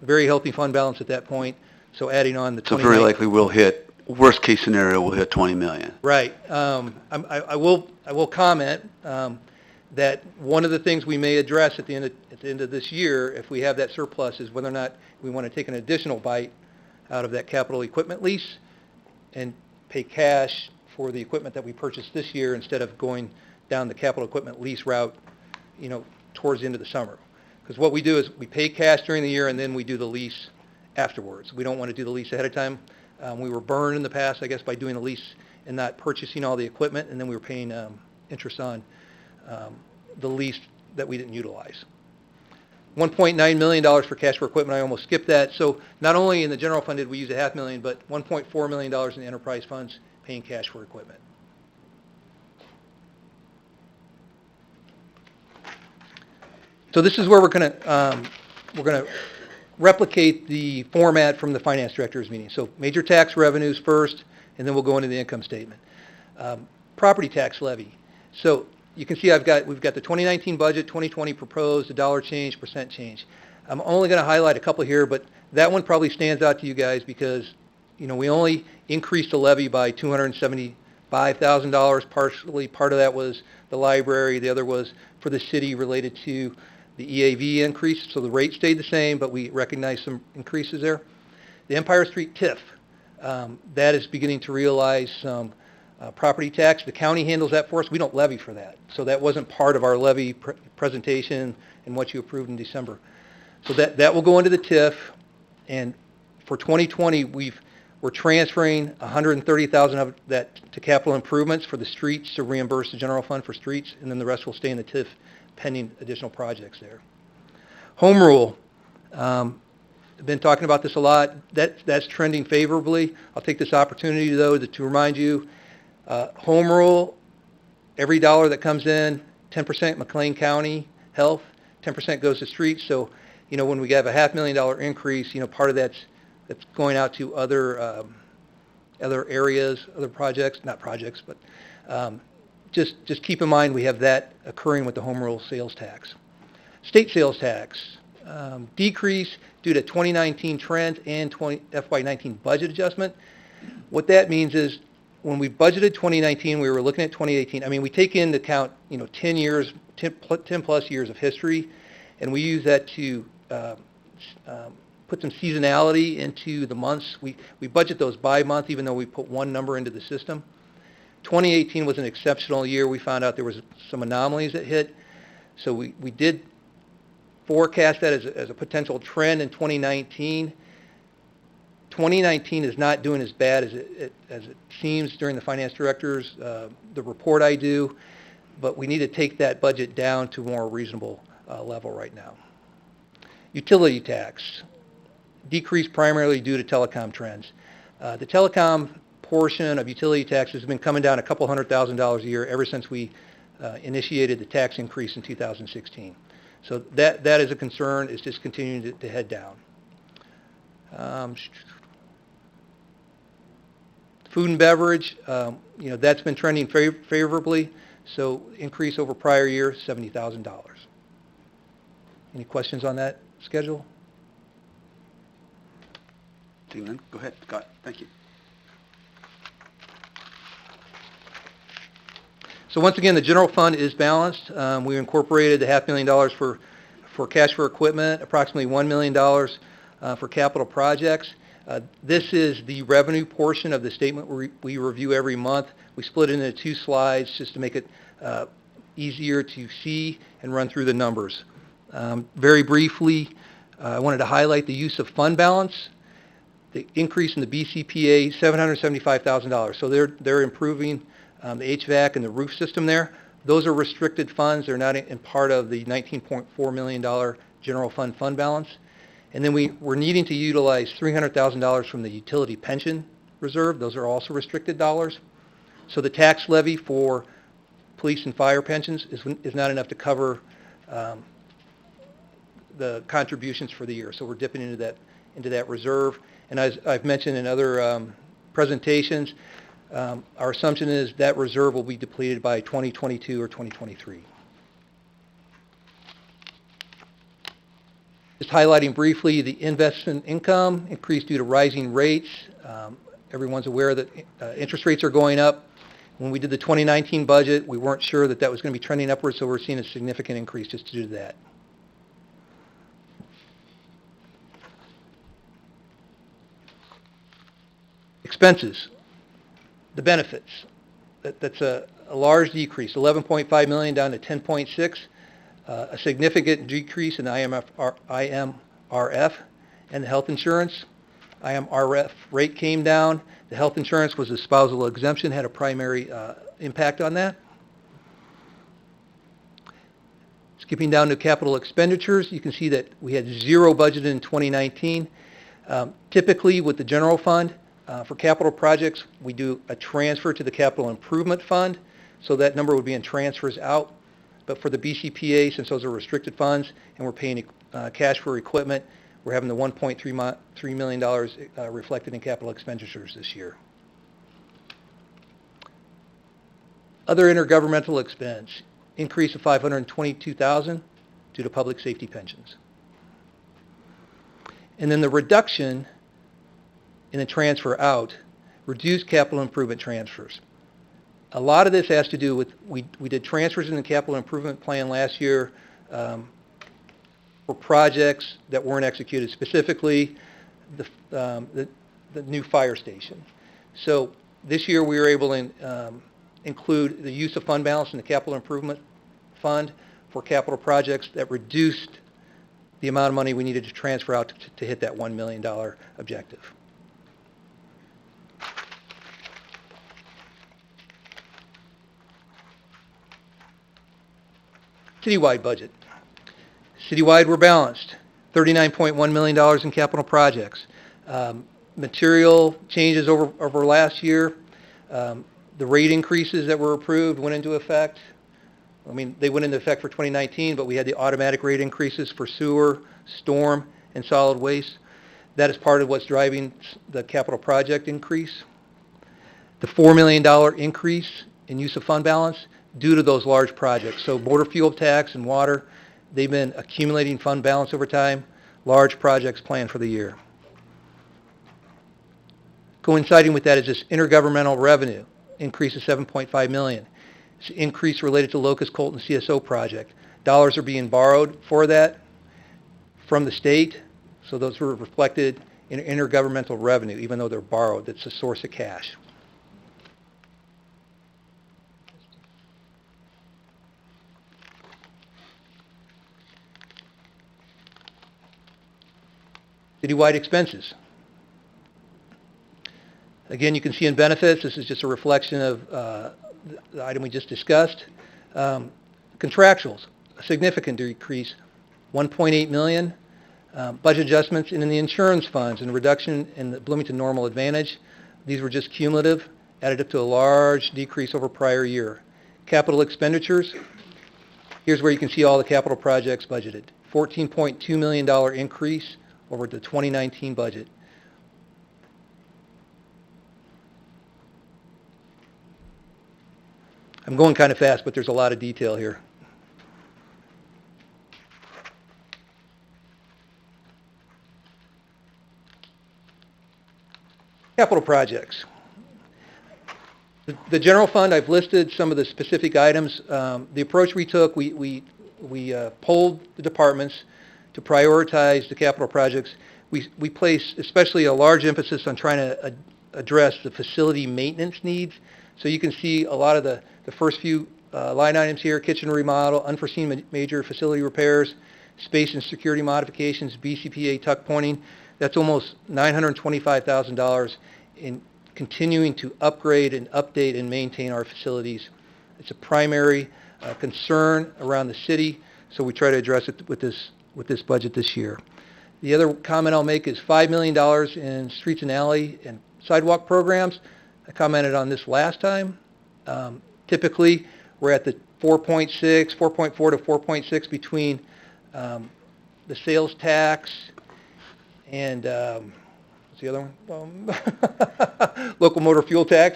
very healthy fund balance at that point. So adding on the 20. So very likely we'll hit, worst case scenario, we'll hit 20 million. Right. I will comment that one of the things we may address at the end of this year, if we have that surplus, is whether or not we want to take an additional bite out of that capital equipment lease and pay cash for the equipment that we purchased this year instead of going down the capital equipment lease route, towards the end of the summer. Because what we do is we pay cash during the year and then we do the lease afterwards. We don't want to do the lease ahead of time. We were burned in the past, I guess, by doing a lease and not purchasing all the equipment, and then we were paying interest on the lease that we didn't utilize. $1.9 million for cash for equipment, I almost skipped that. So not only in the general fund did we use $500,000, but $1.4 million in the enterprise funds paying cash for equipment. So this is where we're going to replicate the format from the finance director's meeting. So major tax revenues first, and then we'll go into the income statement. Property tax levy. So you can see we've got the 2019 budget, 2020 proposed, the dollar change, percent change. I'm only going to highlight a couple here, but that one probably stands out to you guys because, we only increased the levy by $275,000. Partially, part of that was the library. The other was for the city related to the EAV increase. So the rate stayed the same, but we recognized some increases there. The Empire Street TIF, that is beginning to realize some property tax. The county handles that for us. We don't levy for that. So that wasn't part of our levy presentation and what you approved in December. So that will go into the TIF. And for 2020, we're transferring $130,000 of that to capital improvements for the streets to reimburse the general fund for streets, and then the rest will stay in the TIF pending additional projects there. Home rule. I've been talking about this a lot. That's trending favorably. I'll take this opportunity, though, to remind you, home rule, every dollar that comes in, 10% McLean County Health, 10% goes to streets. So, when we have a $500,000 increase, part of that's going out to other areas, other projects, not projects, but just keep in mind we have that occurring with the home rule sales tax. State sales tax decrease due to 2019 trends and FY19 budget adjustment. What that means is when we budgeted 2019, we were looking at 2018. I mean, we take into account 10 plus years of history, and we use that to put some seasonality into the months. We budget those by month, even though we put one number into the system. 2018 was an exceptional year. We found out there was some anomalies that hit, so we did forecast that as a potential trend in 2019. 2019 is not doing as bad as it seems during the finance director's the report I do, but we need to take that budget down to a more reasonable level right now. Utility tax decreased primarily due to telecom trends. The telecom portion of utility tax has been coming down a couple $100,000 a year ever since we initiated the tax increase in 2016. So that is a concern. It's just continuing to head down. Food and beverage, that's been trending favorably. So increase over prior year, $70,000. Any questions on that schedule? Go ahead, Scott. Thank you. So once again, the general fund is balanced. We incorporated the $500,000 for cash for equipment, approximately $1 million for capital projects. This is the revenue portion of the statement we review every month. We split it into 2 slides just to make it easier to see and run through the numbers. Very briefly, I wanted to highlight the use of fund balance. The increase in the BCPA, $775,000. So they're improving the HVAC and the roof system there. Those are restricted funds. They're not in part of the $19.4 million general fund balance. And then we're needing to utilize $300,000 from the utility pension reserve. Those are also restricted dollars. So the tax levy for police and fire pensions is not enough to cover the contributions for the year. So we're dipping into that reserve. And as I've mentioned in other presentations, our assumption is that reserve will be depleted by 2022 or 2023. Just highlighting briefly, the investment income increased due to rising rates. Everyone's aware that interest rates are going up. When we did the 2019 budget, we weren't sure that was going to be trending upwards, so we're seeing a significant increase just due to that. Expenses, the benefits, that's a large decrease, $11.5 million down to $10.6. A significant decrease in IMRF and the health insurance. IMRF rate came down. The health insurance was a spousal exemption, had a primary impact on that. Skipping down to capital expenditures, you can see that we had 0 budgeted in 2019. Typically with the general fund, for capital projects, we do a transfer to the capital improvement fund, so that number would be in transfers out. But for the BCPA, since those are restricted funds and we're paying cash for equipment, we're having the $1.3 million reflected in capital expenditures this year. Other intergovernmental expense, increase of $522,000 due to public safety pensions. And then the reduction in the transfer out, reduced capital improvement transfers. A lot of this has to do with, we did transfers in the capital improvement plan last year for projects that weren't executed, specifically the new fire station. So this year we were able to include the use of fund balance in the capital improvement fund for capital projects that reduced the amount of money we needed to transfer out to hit that $1 million objective. Citywide budget. Citywide, we're balanced. $39.1 million in capital projects. Material changes over last year. The rate increases that were approved went into effect. I mean, they went into effect for 2019, but we had the automatic rate increases for sewer, storm, and solid waste. That is part of what's driving the capital project increase. The $4 million increase in use of fund balance due to those large projects. So motor fuel tax and water, they've been accumulating fund balance over time. Large projects planned for the year. Coinciding with that is this intergovernmental revenue increase of $7.5 million. It's an increase related to Locust Colton CSO project. Dollars are being borrowed for that from the state, so those were reflected in intergovernmental revenue, even though they're borrowed. It's a source of cash. Citywide expenses. Again, you can see in benefits, this is just a reflection of the item we just discussed. Contractuals, a significant decrease, 1.8 million. Budget adjustments in the insurance funds and reduction in the Bloomington Normal Advantage. These were just cumulative, added up to a large decrease over prior year. Capital expenditures, here's where you can see all the capital projects budgeted. $14.2 million increase over the 2019 budget. I'm going kind of fast, but there's a lot of detail here. Capital projects. The general fund, I've listed some of the specific items. The approach we took, we polled the departments to prioritize the capital projects. We place especially a large emphasis on trying to address the facility maintenance needs. So you can see a lot of the first few line items here: kitchen remodel, unforeseen major facility repairs, space and security modifications, BCPA tuck pointing. That's almost $925,000 in continuing to upgrade and update and maintain our facilities. It's a primary concern around the city, so we try to address it with this budget this year. The other comment I'll make is $5 million in streets and alley and sidewalk programs. I commented on this last time. Typically, we're at the 4.4 to 4.6 between the sales tax and what's the other one? Local motor fuel tax.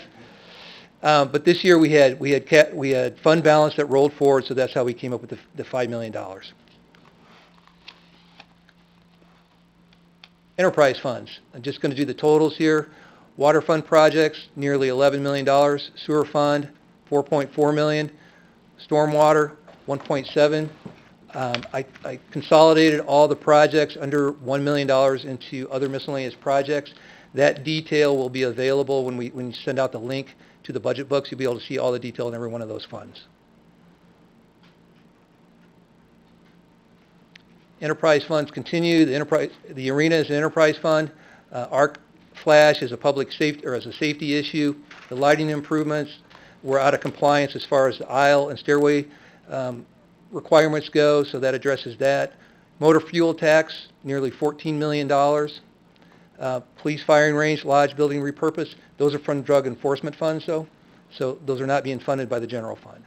But this year we had fund balance that rolled forward, so that's how we came up with the $5 million. Enterprise funds. I'm just going to do the totals here. Water fund projects, nearly $11 million. Sewer fund, $4.4 million. Stormwater, $1.7. I consolidated all the projects under $1 million into other miscellaneous projects. That detail will be available when you send out the link to the budget books. You'll be able to see all the detail in every one of those funds. Enterprise funds continue. The arena is an enterprise fund. Arc flash is a public safety or as a safety issue. The lighting improvements were out of compliance as far as the aisle and stairway requirements go, so that addresses that. Motor fuel tax, nearly $14 million. Police firing range, lodge building repurpose. Those are from drug enforcement funds, though, so those are not being funded by the general fund.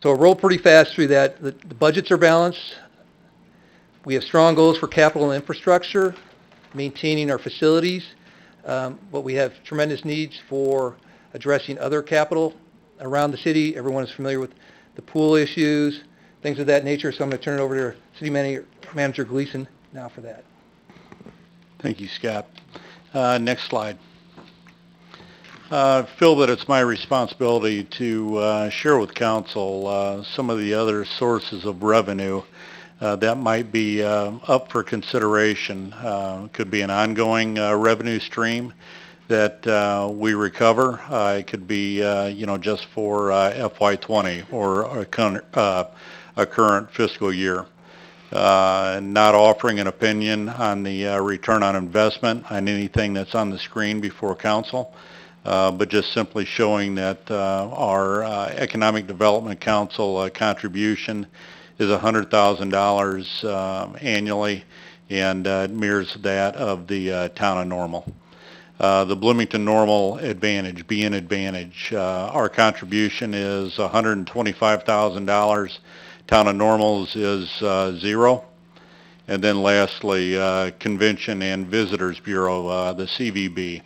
So I'll roll pretty fast through that. The budgets are balanced. We have strong goals for capital and infrastructure, maintaining our facilities, but we have tremendous needs for addressing other capital around the city. Everyone is familiar with the pool issues, things of that nature, so I'm going to turn it over to City Manager Gleason now for that. Thank you, Scott. Next slide. I feel that it's my responsibility to share with council some of the other sources of revenue that might be up for consideration. Could be an ongoing revenue stream that we recover. It could be, just for FY20 or a current fiscal year. Not offering an opinion on the return on investment on anything that's on the screen before council. But just simply showing that our Economic Development Council contribution is $100,000 annually, and mirrors that of the town of Normal. The Bloomington Normal Advantage, BN Advantage, our contribution is $125,000. Town of Normal's is $0. And then lastly, Convention and Visitors Bureau, the CVB.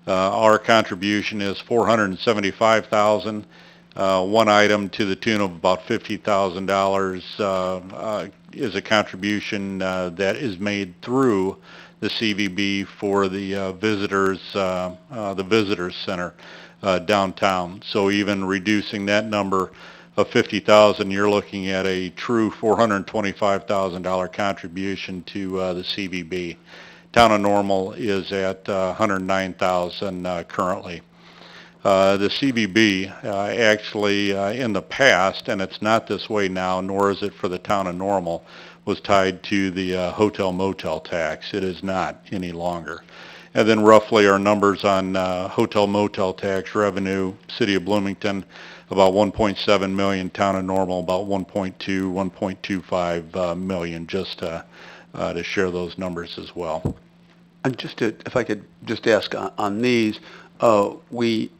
Our contribution is $475,000. One item to the tune of about $50,000 is a contribution that is made through the CVB for the visitors center downtown. So even reducing that number of $50,000, you're looking at a true $425,000 contribution to the CVB. Town of Normal is at $109,000 currently. The CVB actually in the past, and it's not this way now, nor is it for the town of Normal, was tied to the hotel motel tax. It is not any longer. And then roughly our numbers on hotel motel tax revenue, City of Bloomington, about 1.7 million, town of Normal about 1.2, 1.25 million, just to share those numbers as well. And just to, if I could just ask on these, we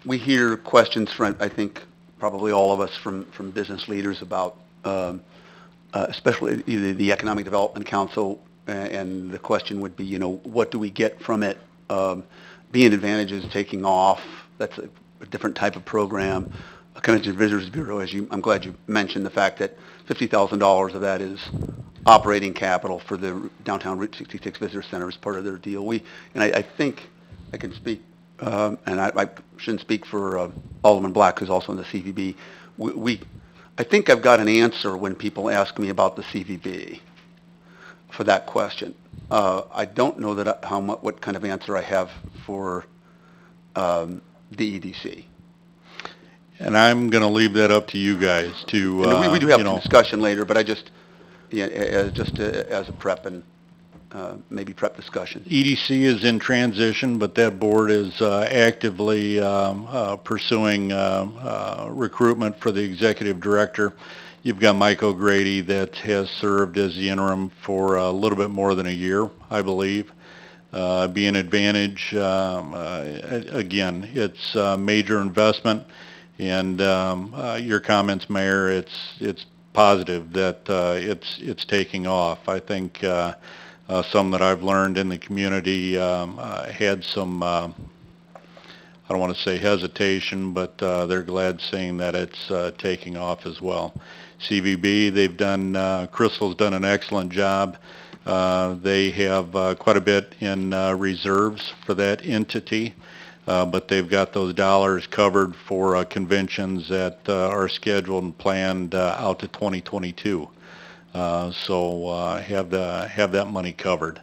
hear questions from, I think, probably all of us from business leaders about, especially either the Economic Development Council, and the question would be, what do we get from it? Being Advantages taking off, that's a different type of program. Convention Visitors Bureau, I'm glad you mentioned the fact that $50,000 of that is operating capital for the downtown Route 66 Visitor Center as part of their deal. I think I can speak, and I shouldn't speak for Alderman Black, who's also in the CVB. I think I've got an answer when people ask me about the CVB for that question. I don't know that what kind of answer I have for the EDC. And I'm going to leave that up to you guys to, we do have some discussion later, but I just, as a prep and maybe prep discussion. EDC is in transition, but that board is actively pursuing recruitment for the executive director. You've got Mike O'Grady that has served as the interim for a little bit more than a year, I believe. Being Advantage, again, it's a major investment. And your comments, Mayor, it's positive that it's taking off. I think some that I've learned in the community had some, I don't want to say hesitation, but they're glad seeing that it's taking off as well. CVB, they've done, Crystal's done an excellent job. They have quite a bit in reserves for that entity. But they've got those dollars covered for conventions that are scheduled and planned out to 2022. So have that money covered.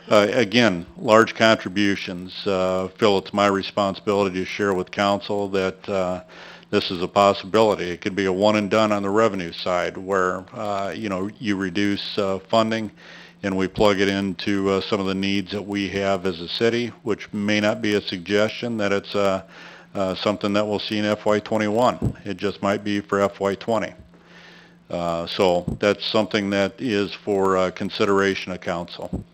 Again, large contributions. Phil, it's my responsibility to share with council that this is a possibility. It could be a one and done on the revenue side where you reduce funding and we plug it into some of the needs that we have as a city, which may not be a suggestion that it's something that we'll see in FY21. It just might be for FY20. So that's something that is for consideration of council.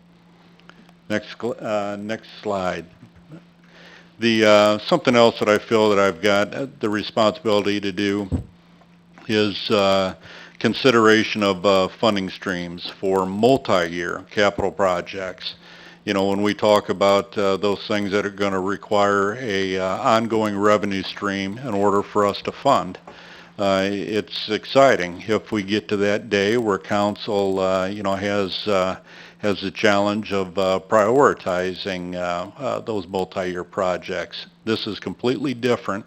Next slide. Something else that I feel that I've got the responsibility to do is consideration of funding streams for multi-year capital projects. When we talk about those things that are going to require a ongoing revenue stream in order for us to fund, it's exciting if we get to that day where council, has the challenge of prioritizing those multi-year projects. This is completely different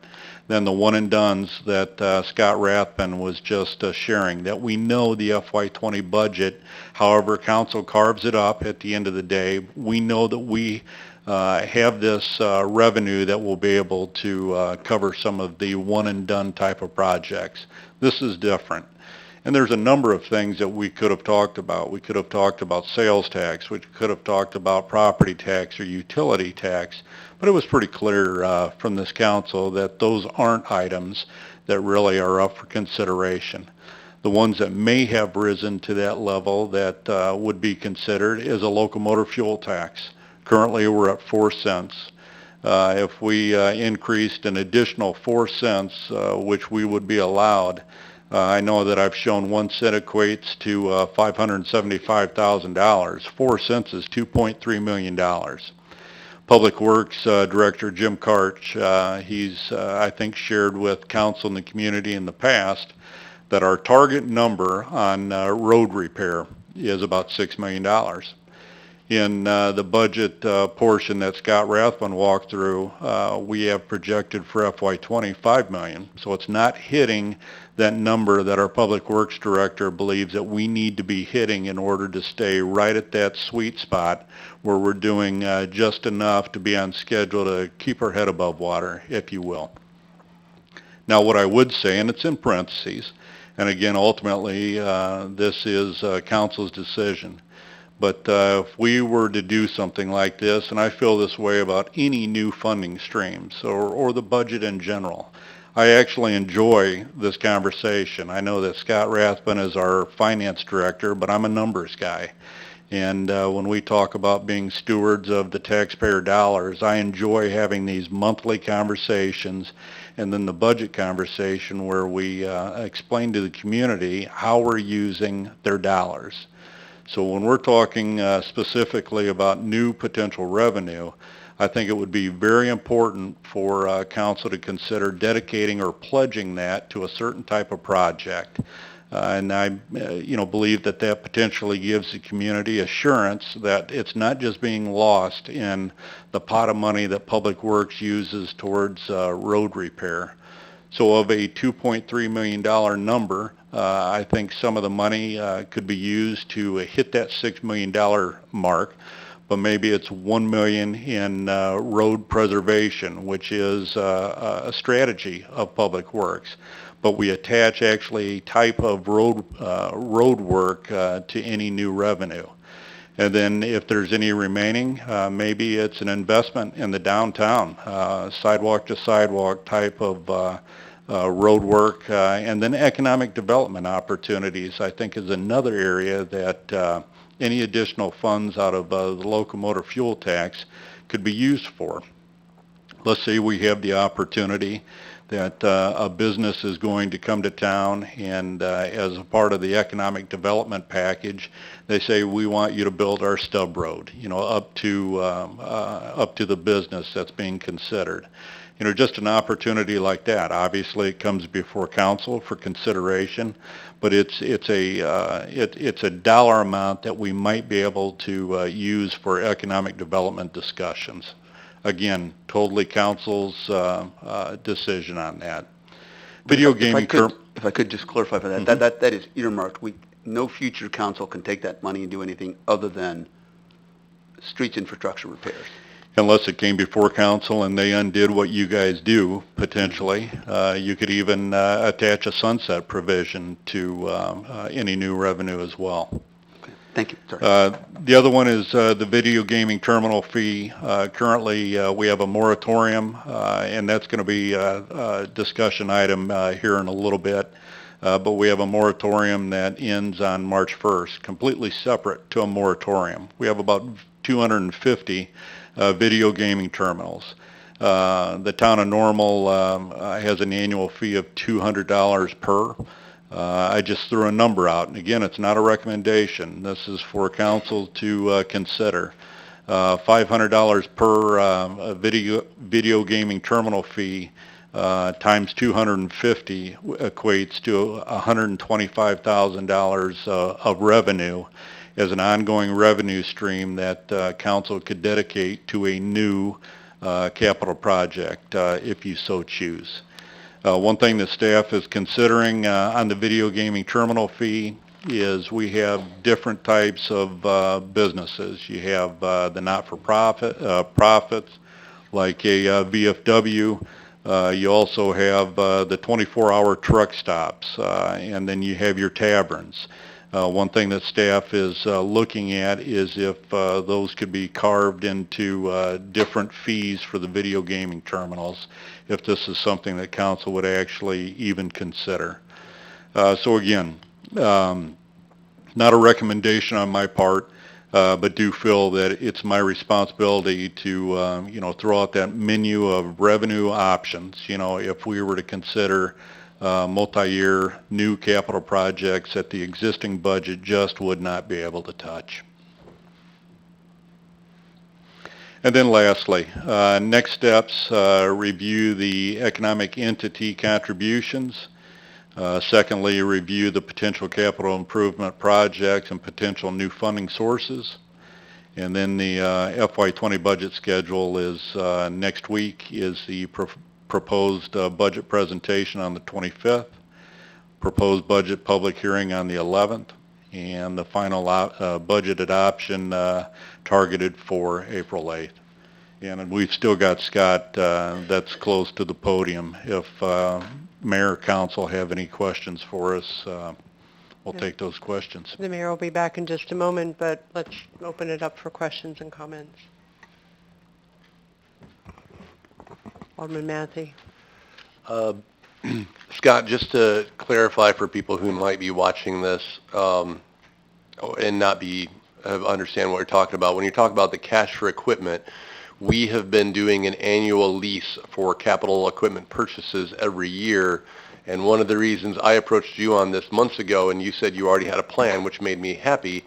than the one and dones that Scott Rathbun was just sharing, that we know the FY20 budget, however council carves it up at the end of the day, we know that we have this revenue that will be able to cover some of the one and done type of projects. This is different. And there's a number of things that we could have talked about. We could have talked about sales tax. We could have talked about property tax or utility tax. But it was pretty clear from this council that those aren't items that really are up for consideration. The ones that may have risen to that level that would be considered is a locomotive fuel tax. Currently we're at 4 cents. If we increased an additional 4 cents, which we would be allowed, I know that I've shown 1 cent equates to $575,000. 4 cents is $2.3 million. Public Works Director Jim Karch, he's, I think, shared with council and the community in the past that our target number on road repair is about $6 million. In the budget portion that Scott Rathbun walked through, we have projected for FY20 $5 million. So it's not hitting that number that our Public Works Director believes that we need to be hitting in order to stay right at that sweet spot where we're doing just enough to be on schedule to keep our head above water, if you will. Now, what I would say, and it's in parentheses, and again, ultimately, this is council's decision. But if we were to do something like this, and I feel this way about any new funding streams or the budget in general, I actually enjoy this conversation. I know that Scott Rathbun is our finance director, but I'm a numbers guy. And when we talk about being stewards of the taxpayer dollars, I enjoy having these monthly conversations and then the budget conversation where we explain to the community how we're using their dollars. So when we're talking specifically about new potential revenue, I think it would be very important for council to consider dedicating or pledging that to a certain type of project. And I believe that that potentially gives the community assurance that it's not just being lost in the pot of money that Public Works uses towards road repair. So of a $2.3 million number, I think some of the money could be used to hit that $6 million mark, but maybe it's $1 million in road preservation, which is a strategy of Public Works. But we attach actually a type of road work to any new revenue. And then if there's any remaining, maybe it's an investment in the downtown, sidewalk to sidewalk type of road work. And then economic development opportunities, I think, is another area that any additional funds out of the locomotive fuel tax could be used for. Let's say we have the opportunity that a business is going to come to town and as a part of the economic development package, they say, we want you to build our stub road, up to the business that's being considered. Just an opportunity like that. Obviously, it comes before council for consideration, but it's a dollar amount that we might be able to use for economic development discussions. Again, totally council's decision on that. Video gaming. If I could just clarify for that, that is earmarked. No future council can take that money and do anything other than streets infrastructure repairs. Unless it came before council and they undid what you guys do, potentially. You could even attach a sunset provision to any new revenue as well. Thank you. Sorry. The other one is the video gaming terminal fee. Currently, we have a moratorium, and that's going to be a discussion item here in a little bit. But we have a moratorium that ends on March 1st, completely separate to a moratorium. We have about 250 video gaming terminals. The town of Normal has an annual fee of $200 per. I just threw a number out, and again, it's not a recommendation. This is for council to consider. $500 per video gaming terminal fee times 250 equates to $125,000 of revenue as an ongoing revenue stream that council could dedicate to a new capital project if you so choose. One thing that staff is considering on the video gaming terminal fee is we have different types of businesses. You have the not-for-profit profits, like a VFW. You also have the 24-hour truck stops, and then you have your taverns. One thing that staff is looking at is if those could be carved into different fees for the video gaming terminals, if this is something that council would actually even consider. So again, not a recommendation on my part, but do feel that it's my responsibility to throw out that menu of revenue options. If we were to consider multi-year new capital projects that the existing budget just would not be able to touch. And then lastly, next steps, review the economic entity contributions. Secondly, review the potential capital improvement projects and potential new funding sources. And then the FY20 budget schedule is next week is the proposed budget presentation on the 25th, proposed budget public hearing on the 11th, and the final budget adoption targeted for April 8th. And we've still got Scott that's close to the podium. If Mayor or Council have any questions for us, we'll take those questions. The mayor will be back in just a moment, but let's open it up for questions and comments. Alderman Matthey. Scott, just to clarify for people who might be watching this and not understand what you're talking about, when you talk about the cash for equipment, we have been doing an annual lease for capital equipment purchases every year. And one of the reasons I approached you on this months ago, and you said you already had a plan, which made me happy,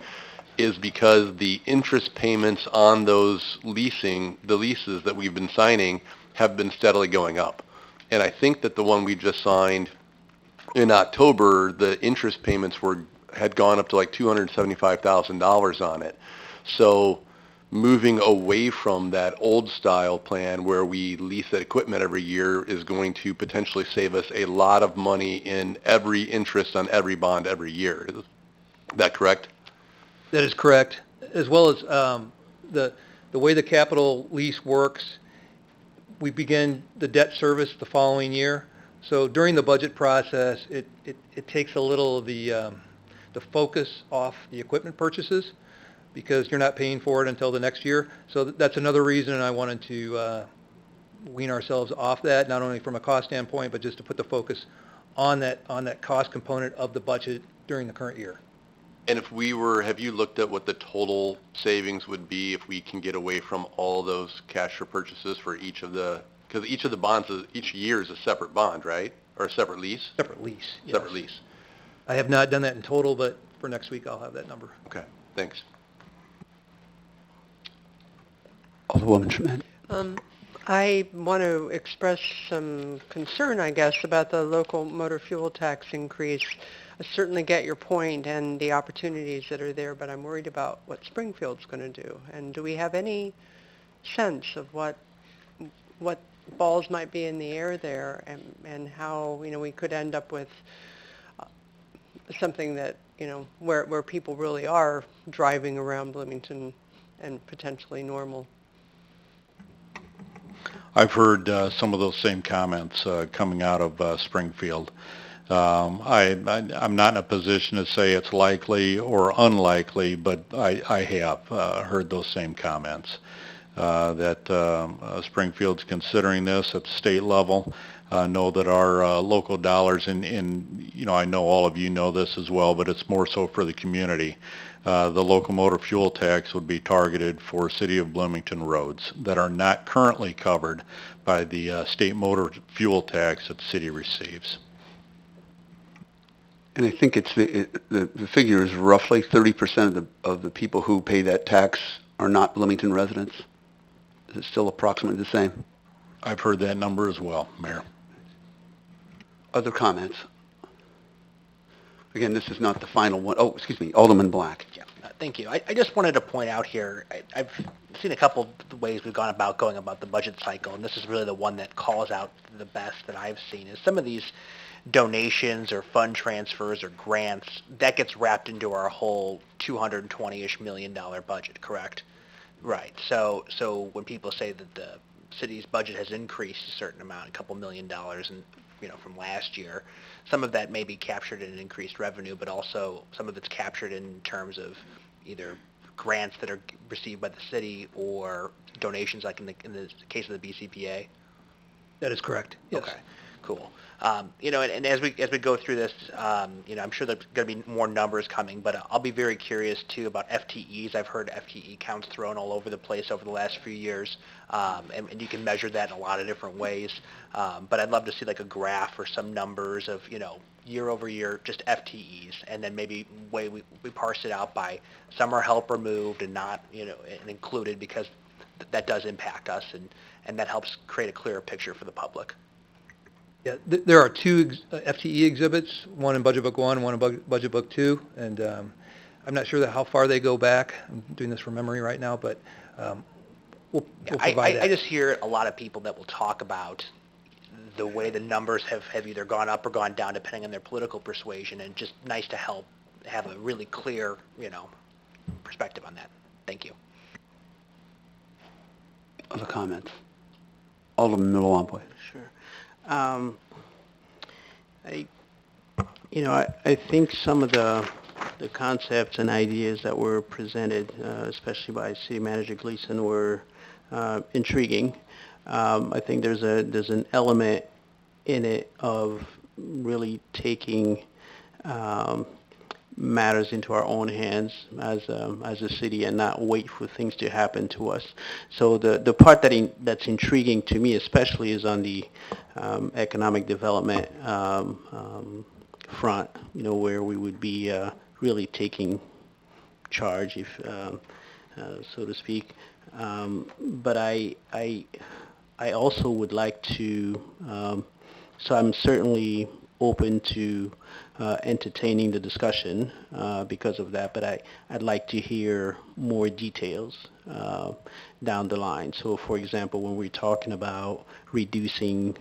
is because the interest payments on those the leases that we've been signing have been steadily going up. And I think that the one we just signed in October, the interest payments had gone up to like $275,000 on it. So moving away from that old style plan where we lease that equipment every year is going to potentially save us a lot of money in every interest on every bond every year. Is that correct? That is correct, as well as the way the capital lease works. We begin the debt service the following year. So during the budget process, it takes a little of the focus off the equipment purchases because you're not paying for it until the next year. So that's another reason I wanted to wean ourselves off that, not only from a cost standpoint, but just to put the focus on that cost component of the budget during the current year. And have you looked at what the total savings would be if we can get away from all those cash for purchases for because each of the bonds, each year is a separate bond, right? Or a separate lease? Separate lease, yes. Separate lease. I have not done that in total, but for next week I'll have that number. Okay, thanks. Alderwoman Schmidt. I want to express some concern, I guess, about the local motor fuel tax increase. I certainly get your point and the opportunities that are there, but I'm worried about what Springfield's going to do. And do we have any sense of what balls might be in the air there and how, we could end up with something that, where people really are driving around Bloomington and potentially normal? I've heard some of those same comments coming out of Springfield. I'm not in a position to say it's likely or unlikely, but I have heard those same comments, that Springfield's considering this at the state level. Know that our local dollars, and I know all of you know this as well, but it's more so for the community. The local motor fuel tax would be targeted for City of Bloomington roads that are not currently covered by the state motor fuel tax that the city receives. And I think the figure is roughly 30% of the people who pay that tax are not Bloomington residents. Is it still approximately the same? I've heard that number as well, Mayor. Other comments? Again, this is not the final one. Oh, excuse me, Alderman Black. Yeah, thank you. I just wanted to point out here, I've seen a couple of ways we've gone about going about the budget cycle, and this is really the one that calls out the best that I've seen, is some of these donations or fund transfers or grants, that gets wrapped into our whole $220-ish million budget, correct? Right. So when people say that the city's budget has increased a certain amount, a couple $1 million, and from last year, some of that may be captured in increased revenue, but also some of it's captured in terms of either grants that are received by the city or donations, like in the case of the BCPA. That is correct. Yes. Okay. Cool. And as we go through this, I'm sure there's going to be more numbers coming, but I'll be very curious too about FTEs. I've heard FTE counts thrown all over the place over the last few years, and you can measure that in a lot of different ways. But I'd love to see like a graph or some numbers of year over year, just FTEs, and then maybe way we parse it out by some are help removed and not and included, because that does impact us, and that helps create a clearer picture for the public. Yeah, there are two FTE exhibits, one in Budget Book 1, one in Budget Book 2, and I'm not sure how far they go back. I'm doing this from memory right now, but we'll provide that. I just hear a lot of people that will talk about the way the numbers have either gone up or gone down depending on their political persuasion, and just nice to have a really clear, perspective on that. Thank you. Other comments? Alderman Milwaukee. Sure. I think some of the concepts and ideas that were presented, especially by City Manager Gleason, were intriguing. I think there's an element in it of really taking matters into our own hands as a city and not wait for things to happen to us. So the part that's intriguing to me especially is on the economic development front, where we would be really taking charge, if so to speak. But I also would like to, so I'm certainly open to entertaining the discussion because of that, but I'd like to hear more details down the line. So for example, when we're talking about reducing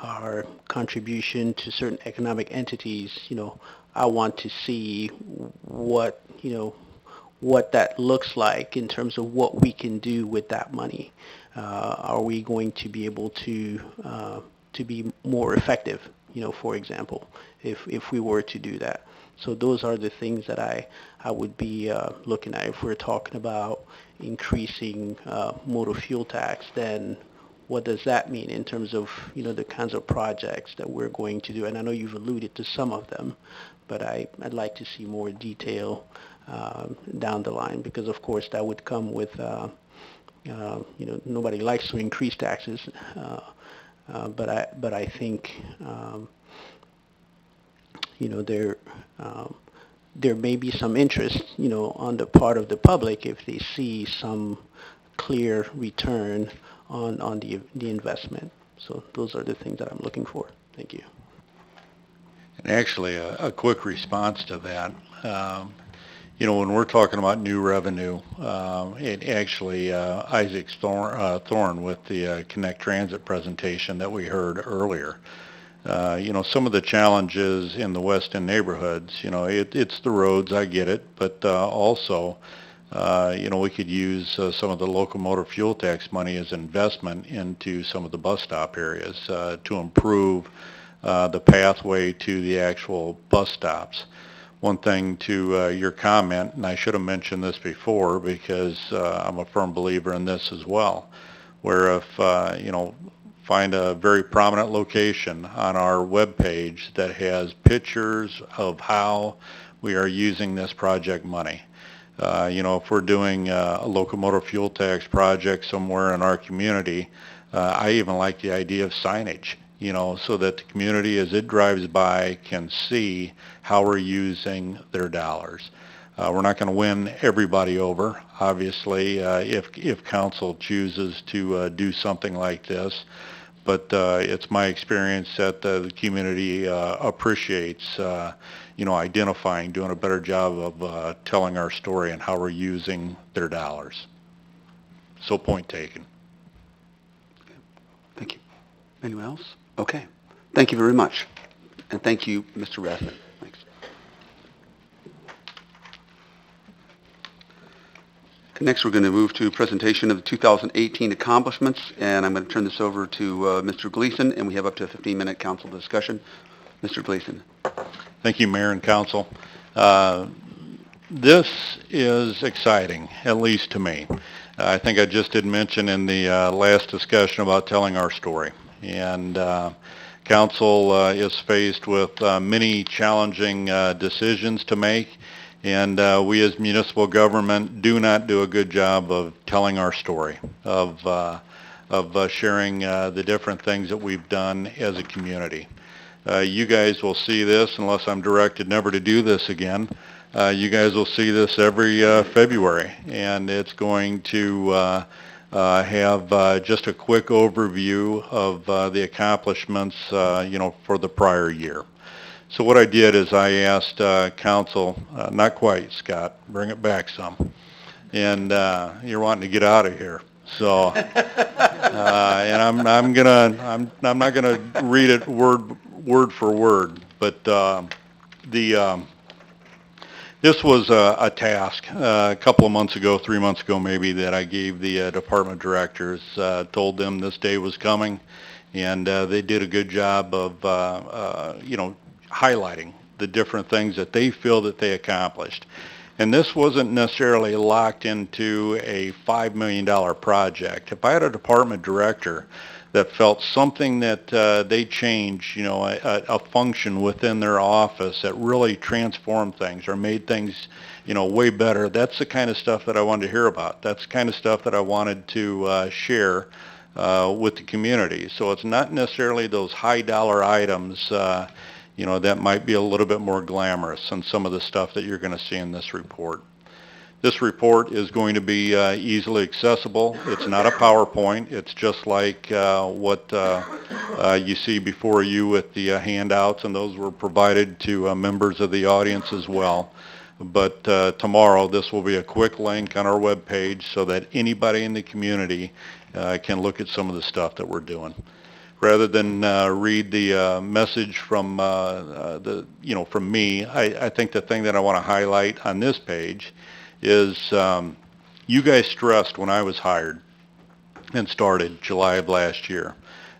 our contribution to certain economic entities, I want to see what that looks like in terms of what we can do with that money. Are we going to be able to be more effective, for example, if we were to do that? So those are the things that I would be looking at. If we're talking about increasing motor fuel tax, then what does that mean in terms of the kinds of projects that we're going to do? And I know you've alluded to some of them, but I'd like to see more detail down the line, because of course that would come with nobody likes to increase taxes, but I think there may be some interest on the part of the public if they see some clear return on the investment. So those are the things that I'm looking for. Thank you. And actually, a quick response to that. When we're talking about new revenue, it actually, Isaac Thorne with the Connect Transit presentation that we heard earlier, some of the challenges in the West End neighborhoods, it's the roads, I get it, but also, we could use some of the local motor fuel tax money as investment into some of the bus stop areas to improve the pathway to the actual bus stops. One thing to your comment, and I should have mentioned this before because I'm a firm believer in this as well, where if, find a very prominent location on our webpage that has pictures of how we are using this project money. If we're doing a local motor fuel tax project somewhere in our community, I even like the idea of signage, so that the community as it drives by can see how we're using their dollars. We're not going to win everybody over, obviously, if council chooses to do something like this, but it's my experience that the community appreciates identifying, doing a better job of telling our story and how we're using their dollars. So point taken. Thank you. Anyone else? Okay. Thank you very much. And thank you, Mr. Rathman. Thanks. Next, we're going to move to a presentation of the 2018 accomplishments, and I'm going to turn this over to Mr. Gleason, and we have up to a 15-minute council discussion. Mr. Gleason. Thank you, Mayor and Council. This is exciting, at least to me. I think I just did mention in the last discussion about telling our story. And Council is faced with many challenging decisions to make. And we as municipal government do not do a good job of telling our story, of sharing the different things that we've done as a community. You guys will see this, unless I'm directed never to do this again. You guys will see this every February, and it's going to have just a quick overview of the accomplishments, for the prior year. So what I did is I asked council, not quite, Scott, bring it back some, and you're wanting to get out of here. So, and I'm not gonna read it word for word, but this was a task a couple of months ago, 3 months ago maybe, that I gave the department directors, told them this day was coming, and they did a good job of, highlighting the different things that they feel that they accomplished. And this wasn't necessarily locked into a $5 million project. If I had a department director that felt something that they changed, a function within their office that really transformed things or made things, way better, that's the kind of stuff that I wanted to hear about. That's the kind of stuff that I wanted to share with the community. So it's not necessarily those high dollar items, that might be a little bit more glamorous than some of the stuff that you're going to see in this report. This report is going to be easily accessible. It's not a PowerPoint. It's just like what you see before you with the handouts, and those were provided to members of the audience as well. But tomorrow, this will be a quick link on our webpage so that anybody in the community can look at some of the stuff that we're doing. Rather than read the message from from me, I think the thing that I want to highlight on this page is you guys stressed when I was hired and started July of last year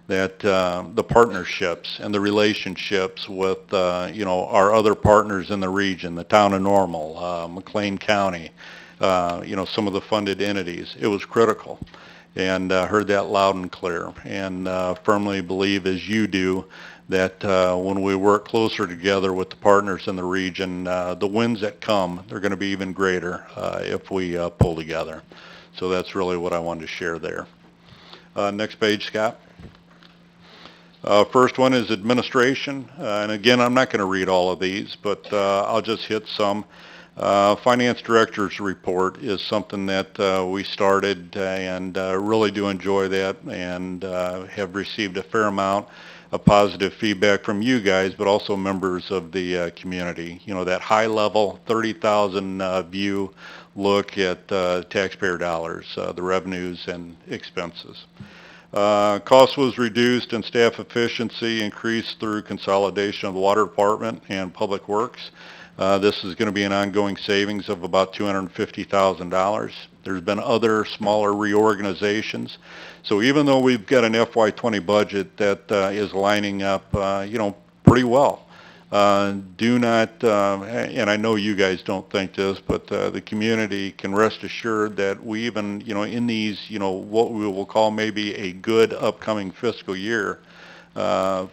that the partnerships and the relationships with our other partners in the region, the town of Normal, McLean County, some of the funded entities, it was critical. And heard that loud and clear, and firmly believe, as you do, that when we work closer together with the partners in the region, the wins that come, they're going to be even greater if we pull together. So that's really what I wanted to share there. Next page, Scott. First one is administration, and again, I'm not going to read all of these, but I'll just hit some. Finance Director's Report is something that we started and really do enjoy that, and have received a fair amount of positive feedback from you guys, but also members of the community. That high level 30,000 view look at taxpayer dollars, the revenues and expenses. Cost was reduced and staff efficiency increased through consolidation of the Water Department and Public Works. This is going to be an ongoing savings of about $250,000. There's been other smaller reorganizations. So even though we've got an FY20 budget that is lining up, pretty well, do not, and I know you guys don't think this, but the community can rest assured that we even, in these, what we will call maybe a good upcoming fiscal year,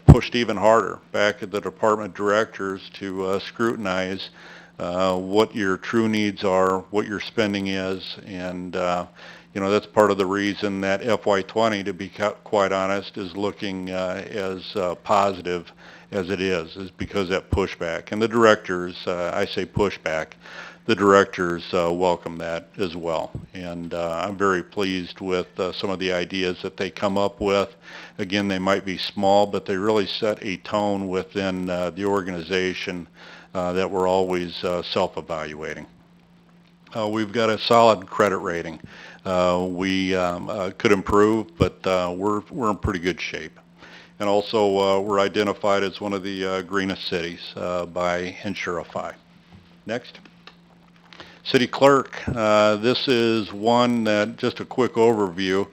pushed even harder back at the department directors to scrutinize what your true needs are, what your spending is, and that's part of the reason that FY20, to be quite honest, is looking as positive as it is because that pushback. And the directors, I say pushback, the directors welcome that as well. And I'm very pleased with some of the ideas that they come up with. Again, they might be small, but they really set a tone within the organization that we're always self-evaluating. We've got a solid credit rating. We could improve, but we're in pretty good shape. And also, we're identified as one of the greenest cities by Insurify. Next. City Clerk, this is one that, just a quick overview,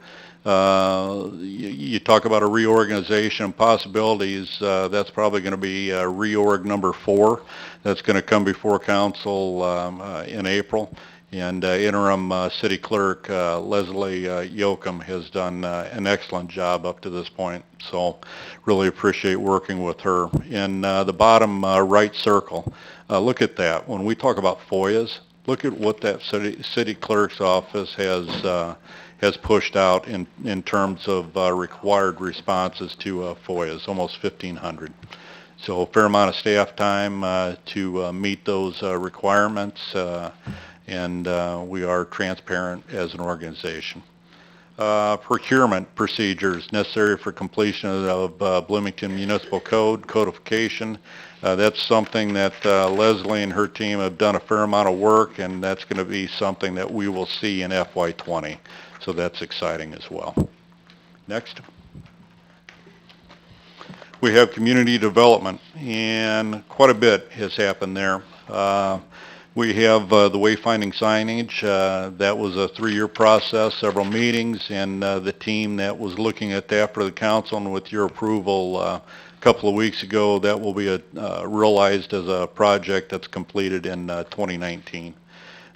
you talk about a reorganization possibilities, that's probably going to be reorg number 4. That's going to come before council in April. And interim city clerk Leslie Yoakum has done an excellent job up to this point. So really appreciate working with her. In the bottom right circle, look at that. When we talk about FOIAs, look at what that city clerk's office has pushed out in terms of required responses to FOIAs, almost 1,500. So a fair amount of staff time to meet those requirements. And we are transparent as an organization. Procurement procedures necessary for completion of Bloomington Municipal Code codification. That's something that Leslie and her team have done a fair amount of work, and that's going to be something that we will see in FY20. So that's exciting as well. Next. We have community development, and quite a bit has happened there. We have the wayfinding signage. That was a 3-year process, several meetings, and the team that was looking at that for the council, and with your approval a couple of weeks ago, that will be realized as a project that's completed in 2019.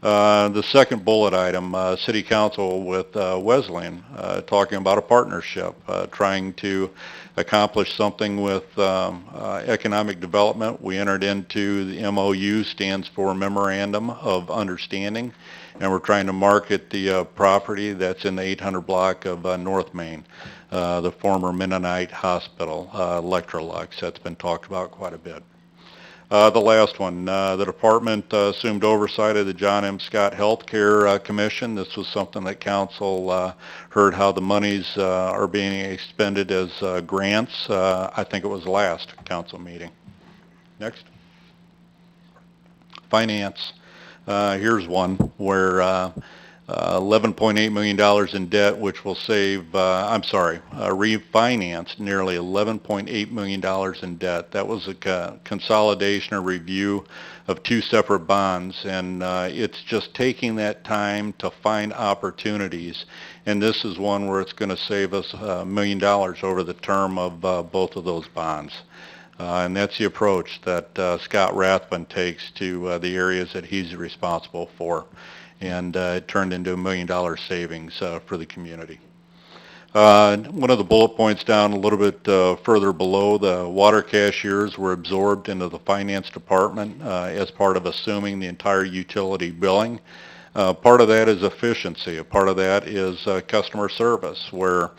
The second bullet item, City Council with Wesleyan, talking about a partnership, trying to accomplish something with economic development. We entered into the MOU, stands for Memorandum of Understanding, and we're trying to market the property that's in the 800 block of North Main, the former Mennonite Hospital, Electrolux. That's been talked about quite a bit. The last one, the department assumed oversight of the John M. Scott Healthcare Commission. This was something that council heard how the monies are being expended as grants. I think it was the last council meeting. Next. Finance. Here's one where $11.8 million in debt, which will save, refinance nearly $11.8 million in debt. That was a consolidation or review of 2 separate bonds, and it's just taking that time to find opportunities. And this is one where it's going to save us $1 million over the term of both of those bonds. And that's the approach that Scott Rathbun takes to the areas that he's responsible for. And it turned into $1 million savings for the community. One of the bullet points down a little bit further below, the water cashiers were absorbed into the finance department as part of assuming the entire utility billing. Part of that is efficiency. A part of that is customer service, where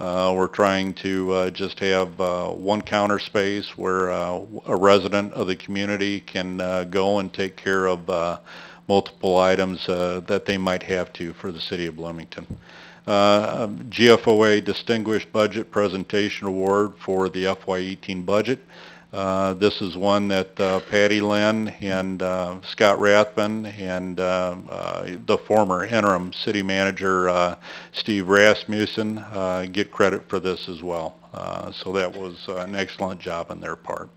we're trying to just have one counter space where a resident of the community can go and take care of multiple items that they might have to for the city of Bloomington. GFOA Distinguished Budget Presentation Award for the FY18 budget. This is one that Patty Lynn and Scott Rathbun and the former interim city manager Steve Rasmussen get credit for this as well. So that was an excellent job on their part.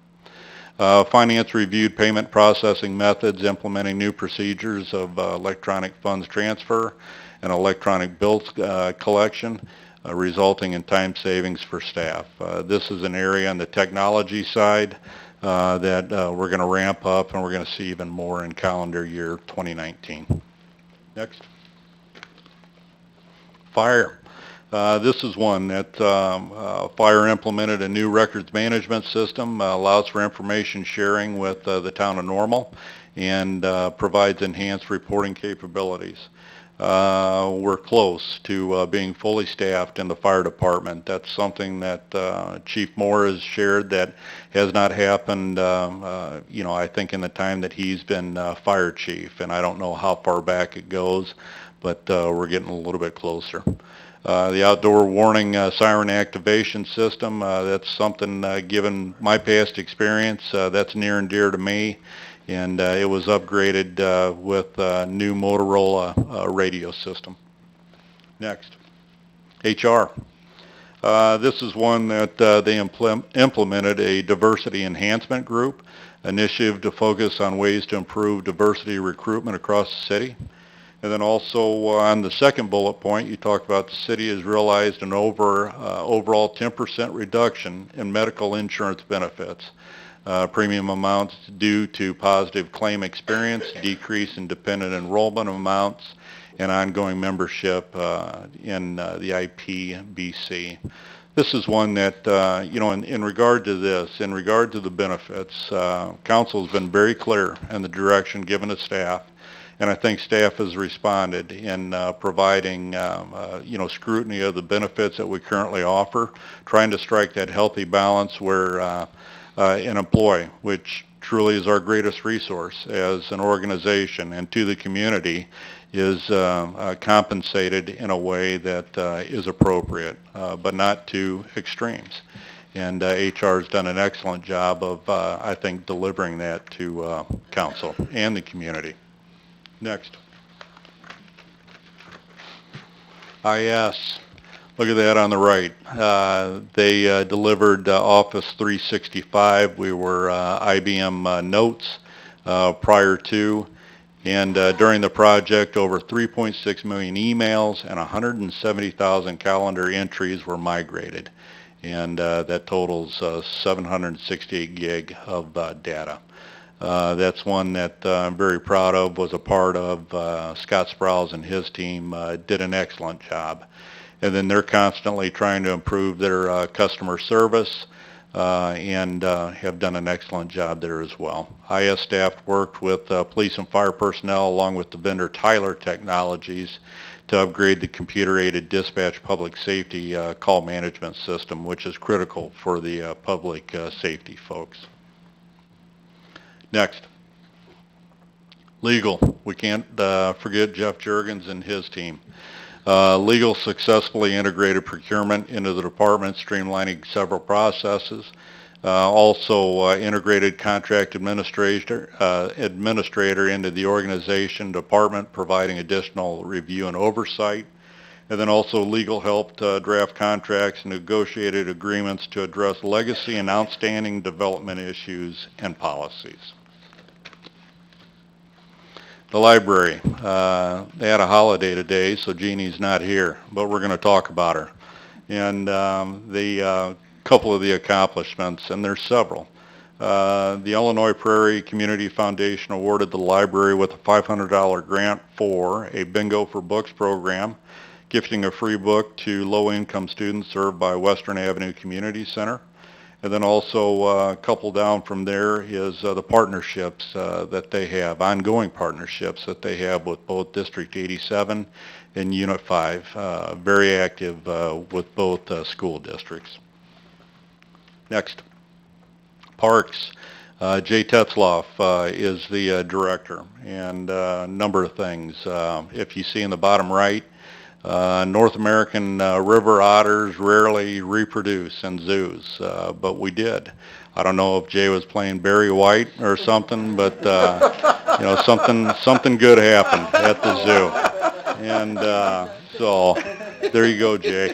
Finance reviewed payment processing methods, implementing new procedures of electronic funds transfer and electronic bills collection, resulting in time savings for staff. This is an area on the technology side that we're going to ramp up, and we're going to see even more in calendar year 2019. Next. Fire. This is one that Fire implemented a new records management system, allows for information sharing with the town of Normal, and provides enhanced reporting capabilities. We're close to being fully staffed in the fire department. That's something that Chief Moore has shared that has not happened, I think in the time that he's been fire chief, and I don't know how far back it goes, but we're getting a little bit closer. The outdoor warning siren activation system, that's something, given my past experience, that's near and dear to me, and it was upgraded with a new Motorola radio system. Next. HR. This is one that they implemented a diversity enhancement group initiative to focus on ways to improve diversity recruitment across the city. And then also on the second bullet point, you talked about the city has realized an overall 10% reduction in medical insurance benefits. Premium amounts due to positive claim experience, decrease in dependent enrollment amounts, and ongoing membership in the IPBC. This is one that, in regard to this, in regard to the benefits, council has been very clear in the direction given to staff. And I think staff has responded in providing, scrutiny of the benefits that we currently offer, trying to strike that healthy balance where an employee, which truly is our greatest resource as an organization and to the community is compensated in a way that is appropriate, but not to extremes. And HR has done an excellent job of, I think, delivering that to council and the community. Next. IS. Look at that on the right. They delivered Office 365. We were IBM Notes prior to, and during the project, over 3.6 million emails and 170,000 calendar entries were migrated. And that totals 768 gig of data. That's one that I'm very proud of, was a part of. Scott Sprouse and his team did an excellent job. And then they're constantly trying to improve their customer service and have done an excellent job there as well. IS staff worked with police and fire personnel along with the vendor Tyler Technologies to upgrade the computer-aided dispatch public safety call management system, which is critical for the public safety folks. Next. Legal. We can't forget Jeff Juergens and his team. Legal successfully integrated procurement into the department, streamlining several processes. Also integrated contract administrator into the organization department, providing additional review and oversight. And then also legal helped draft contracts and negotiated agreements to address legacy and outstanding development issues and policies. The library, they had a holiday today, so Jeannie's not here, but we're going to talk about her. And the couple of the accomplishments, and there's several. The Illinois Prairie Community Foundation awarded the library with a $500 grant for a Bingo for Books program, gifting a free book to low-income students served by Western Avenue Community Center. And then also a couple down from there is the partnerships that they have, ongoing partnerships that they have with both District 87 and Unit 5, very active with both school districts. Next. Parks. Jay Tetzloff is the director, and a number of things. If you see in the bottom right, North American river otters rarely reproduce in zoos, but we did. I don't know if Jay was playing Barry White or something, but you know, something good happened at the zoo, and so there you go, Jay.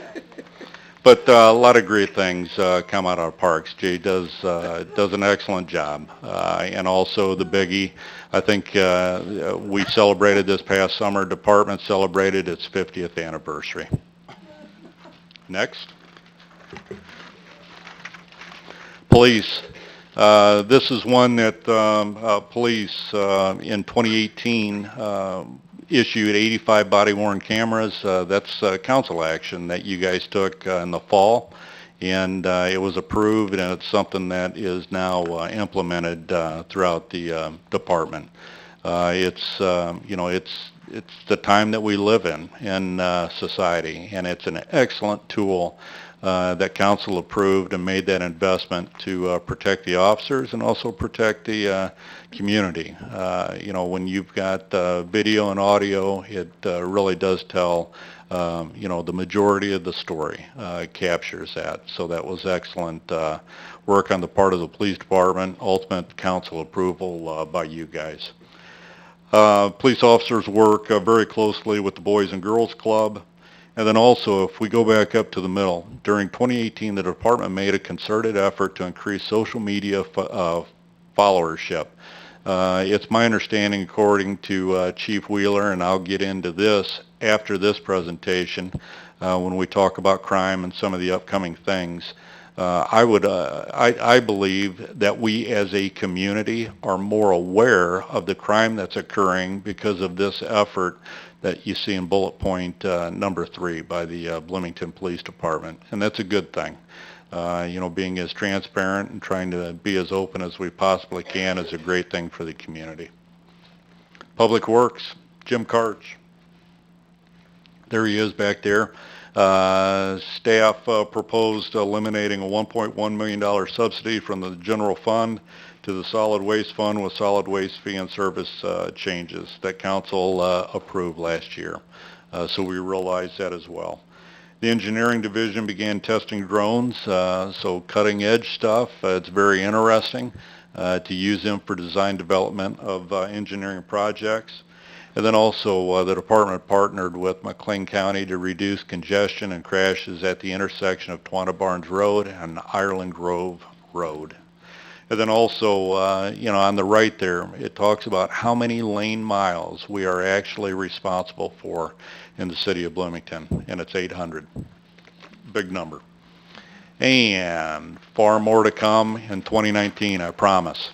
But a lot of great things come out of our parks. Jay does an excellent job, and also the biggie. I think we celebrated this past summer. Department celebrated its 50th anniversary. Next. Police. This is one that police in 2018 issued 85 body-worn cameras. That's council action that you guys took in the fall, and it was approved, and it's something that is now implemented throughout the department. It's the time that we live in society, and it's an excellent tool that council approved and made that investment to protect the officers and also protect the community. When you've got video and audio, it really does tell, the majority of the story. It captures that. So that was excellent work on the part of the police department, ultimate council approval by you guys. Police officers work very closely with the Boys and Girls Club. And then also, if we go back up to the middle, during 2018, the department made a concerted effort to increase social media followership. It's my understanding, according to Chief Wheeler, and I'll get into this after this presentation, when we talk about crime and some of the upcoming things, I believe that we as a community are more aware of the crime that's occurring because of this effort that you see in bullet point number 3 by the Bloomington Police Department, and that's a good thing. Being as transparent and trying to be as open as we possibly can is a great thing for the community. Public Works, Jim Karch. There he is back there. Staff proposed eliminating a $1.1 million subsidy from the general fund to the solid waste fund with solid waste fee and service changes that council approved last year. So we realize that as well. The engineering division began testing drones, so cutting edge stuff. It's very interesting to use them for design development of engineering projects. And then also the department partnered with McLean County to reduce congestion and crashes at the intersection of Twana Barnes Road and Ireland Grove Road. And then also, on the right there, it talks about how many lane miles we are actually responsible for in the city of Bloomington, and it's 800. Big number. And far more to come in 2019, I promise.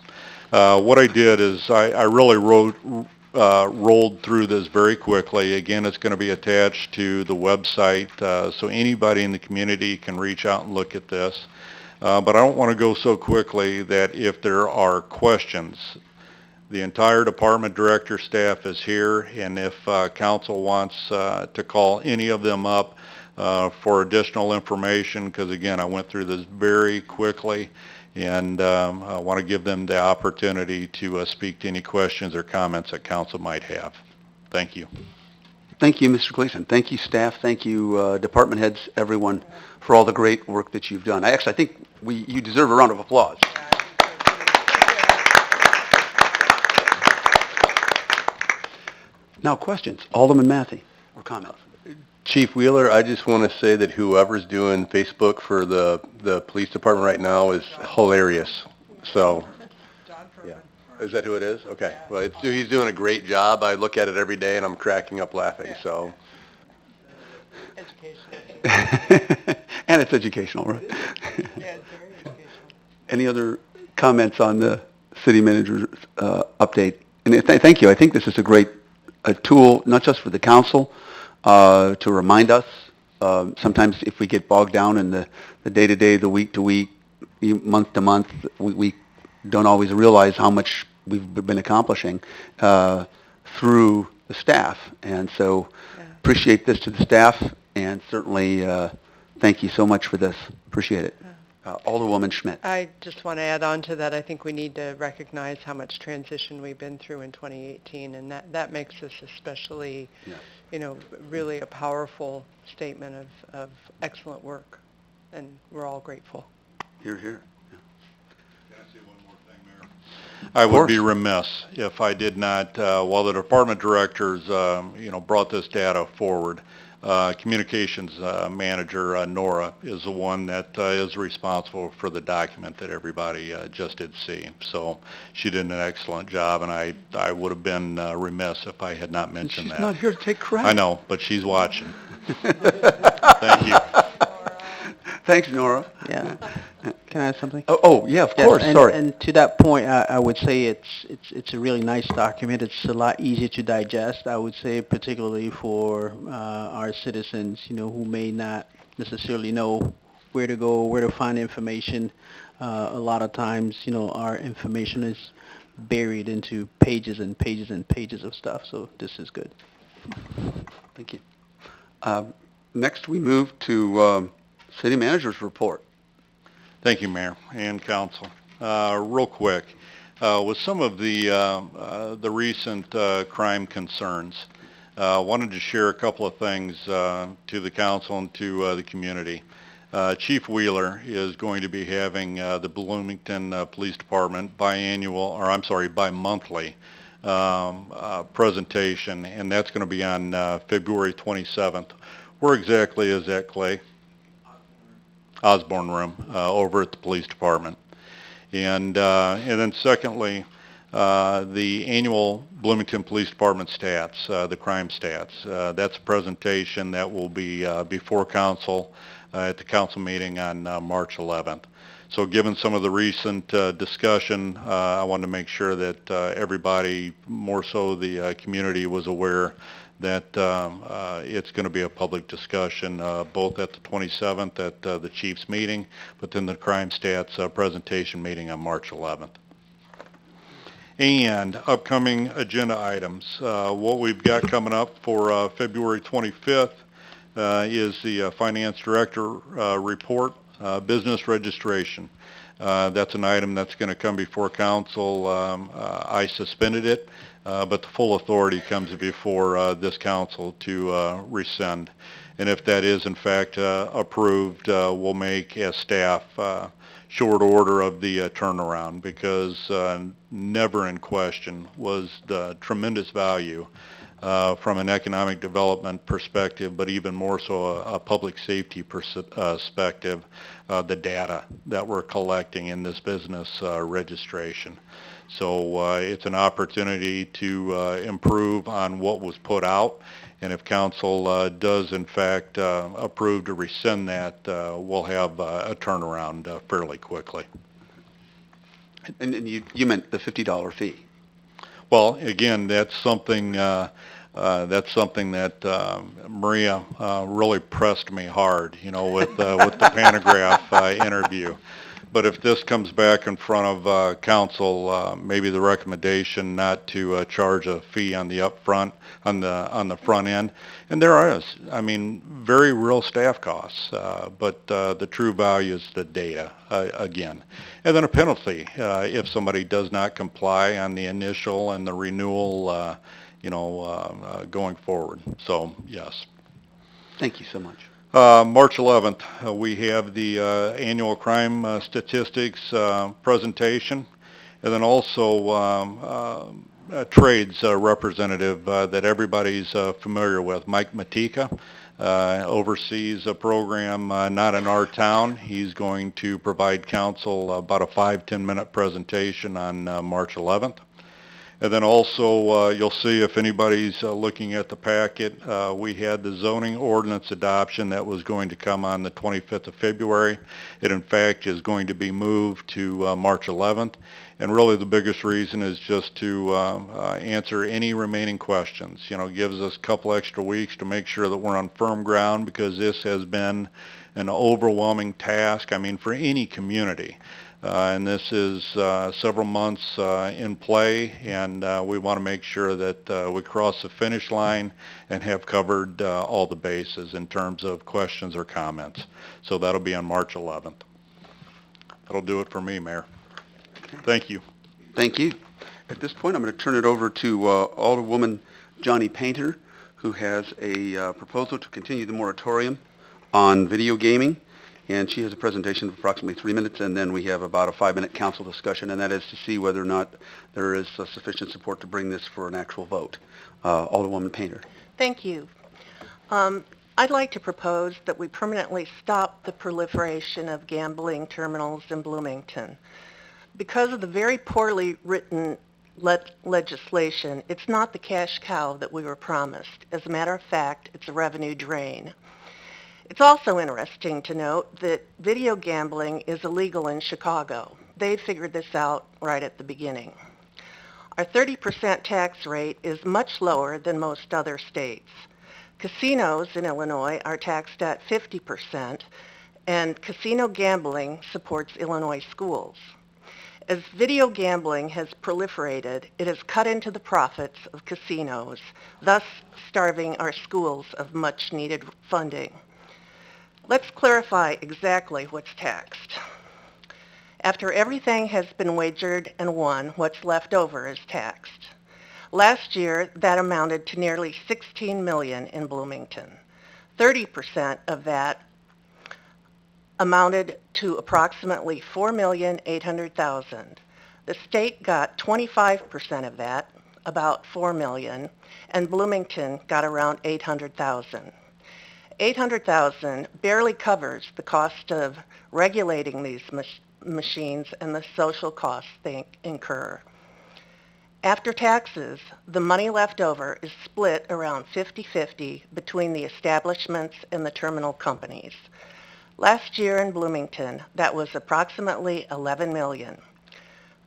What I did is I really rolled through this very quickly. Again, it's going to be attached to the website, so anybody in the community can reach out and look at this. But I don't want to go so quickly that if there are questions, the entire department director staff is here, and if council wants to call any of them up for additional information, because again, I went through this very quickly, and I want to give them the opportunity to speak to any questions or comments that council might have. Thank you. Thank you, Mr. Gleason. Thank you, staff. Thank you, department heads, everyone, for all the great work that you've done. I think you deserve a round of applause. Now, questions. Alderman Matthey, or comments? Chief Wheeler, I just want to say that whoever's doing Facebook for the police department right now is hilarious. So, yeah. Is that who it is? Okay. Well, he's doing a great job. I look at it every day and I'm cracking up laughing. So. And it's educational, right? Yeah, it's very educational. Any other comments on the city manager's update? And thank you. I think this is a tool, not just for the council, to remind us. Sometimes if we get bogged down in the day-to-day, the week-to-week, month-to-month, we don't always realize how much we've been accomplishing through the staff. And so appreciate this to the staff, and certainly thank you so much for this. Appreciate it. Alderwoman Schmidt. I just want to add on to that. I think we need to recognize how much transition we've been through in 2018, and that makes this especially, really a powerful statement of excellent work, and we're all grateful. Hear, hear. Can I say one more thing, Mayor? I would be remiss if I did not, while the department directors, brought this data forward, communications manager Nora is the one that is responsible for the document that everybody just did see. So she did an excellent job, and I would have been remiss if I had not mentioned that. She's not here to take credit. I know, but she's watching. Thank you. Thanks, Nora. Yeah. Can I add something? Oh, yeah, of Yes, course. Sorry. And to that point, I would say it's a really nice document. It's a lot easier to digest, I would say, particularly for our citizens, who may not necessarily know where to go, where to find information. A lot of times, our information is buried into pages and pages and pages of stuff, so this is good. Thank you. Next, we move to City Manager's report. Thank you, Mayor and Council. Real quick, with some of the recent crime concerns, wanted to share a couple of things to the Council and to the community. Chief Wheeler is going to be having the Bloomington Police Department bi-monthly presentation, and that's going to be on February 27th. Where exactly is that, Clay? Osborne Room over at the police department. And then secondly, the annual Bloomington Police Department stats, the crime stats. That's a presentation that will be before council at the council meeting on March 11th. So given some of the recent discussion, I wanted to make sure that everybody, more so the community, was aware that it's going to be a public discussion both at the 27th at the Chiefs meeting, but then the crime stats presentation meeting on March 11th. And upcoming agenda items. What we've got coming up for February 25th is the Finance Director report, business registration. That's an item that's going to come before council. I suspended it, but the full authority comes before this council to rescind. And if that is in fact approved, we'll make as staff short order of the turnaround, because never in question was the tremendous value from an economic development perspective, but even more so a public safety perspective, the data that we're collecting in this business registration. So it's an opportunity to improve on what was put out, and if council does in fact approve to rescind that, we'll have a turnaround fairly quickly. And you meant the $50 fee. Well, again, that's something that Maria really pressed me hard, with the Panagraph interview. But if this comes back in front of council, maybe the recommendation not to charge a fee on the upfront, on the front end, and there is, very real staff costs, but the true value is the data again, and then a penalty if somebody does not comply on the initial and the renewal, going forward. So yes. Thank you so much. March 11th, we have the annual crime statistics presentation, and then also trades representative that everybody's familiar with, Mike Matika, oversees a program not in our town. He's going to provide council about a 5-10 minute presentation on March 11th. And then also, you'll see if anybody's looking at the packet, we had the zoning ordinance adoption that was going to come on the 25th of February. It, in fact, is going to be moved to March 11th. And really the biggest reason is just to answer any remaining questions. Gives us a couple extra weeks to make sure that we're on firm ground, because this has been an overwhelming task, for any community. And this is several months in play, and we want to make sure that we cross the finish line and have covered all the bases in terms of questions or comments. So that'll be on March 11th. That'll do it for me, Mayor. Thank you. Thank you. At this point, I'm going to turn it over to Alderwoman Johnny Painter, who has a proposal to continue the moratorium on video gaming. And she has a presentation of approximately 3 minutes, and then we have about a 5-minute council discussion, and that is to see whether or not there is sufficient support to bring this for an actual vote. Alderwoman Painter. Thank you. I'd like to propose that we permanently stop the proliferation of gambling terminals in Bloomington. Because of the very poorly written legislation, it's not the cash cow that we were promised. As a matter of fact, it's a revenue drain. It's also interesting to note that video gambling is illegal in Chicago. They figured this out right at the beginning. Our 30% tax rate is much lower than most other states. Casinos in Illinois are taxed at 50%, and casino gambling supports Illinois schools. As video gambling has proliferated, it has cut into the profits of casinos, thus starving our schools of much-needed funding. Let's clarify exactly what's taxed. After everything has been wagered and won, what's left over is taxed. Last year, that amounted to nearly $16 million in Bloomington. 30% of that amounted to approximately $4,800,000. The state got 25% of that, about $4 million, and Bloomington got around $800,000. $800,000 barely covers the cost of regulating these machines and the social costs they incur. After taxes, the money left over is split around 50-50 between the establishments and the terminal companies. Last year in Bloomington, that was approximately $11 million,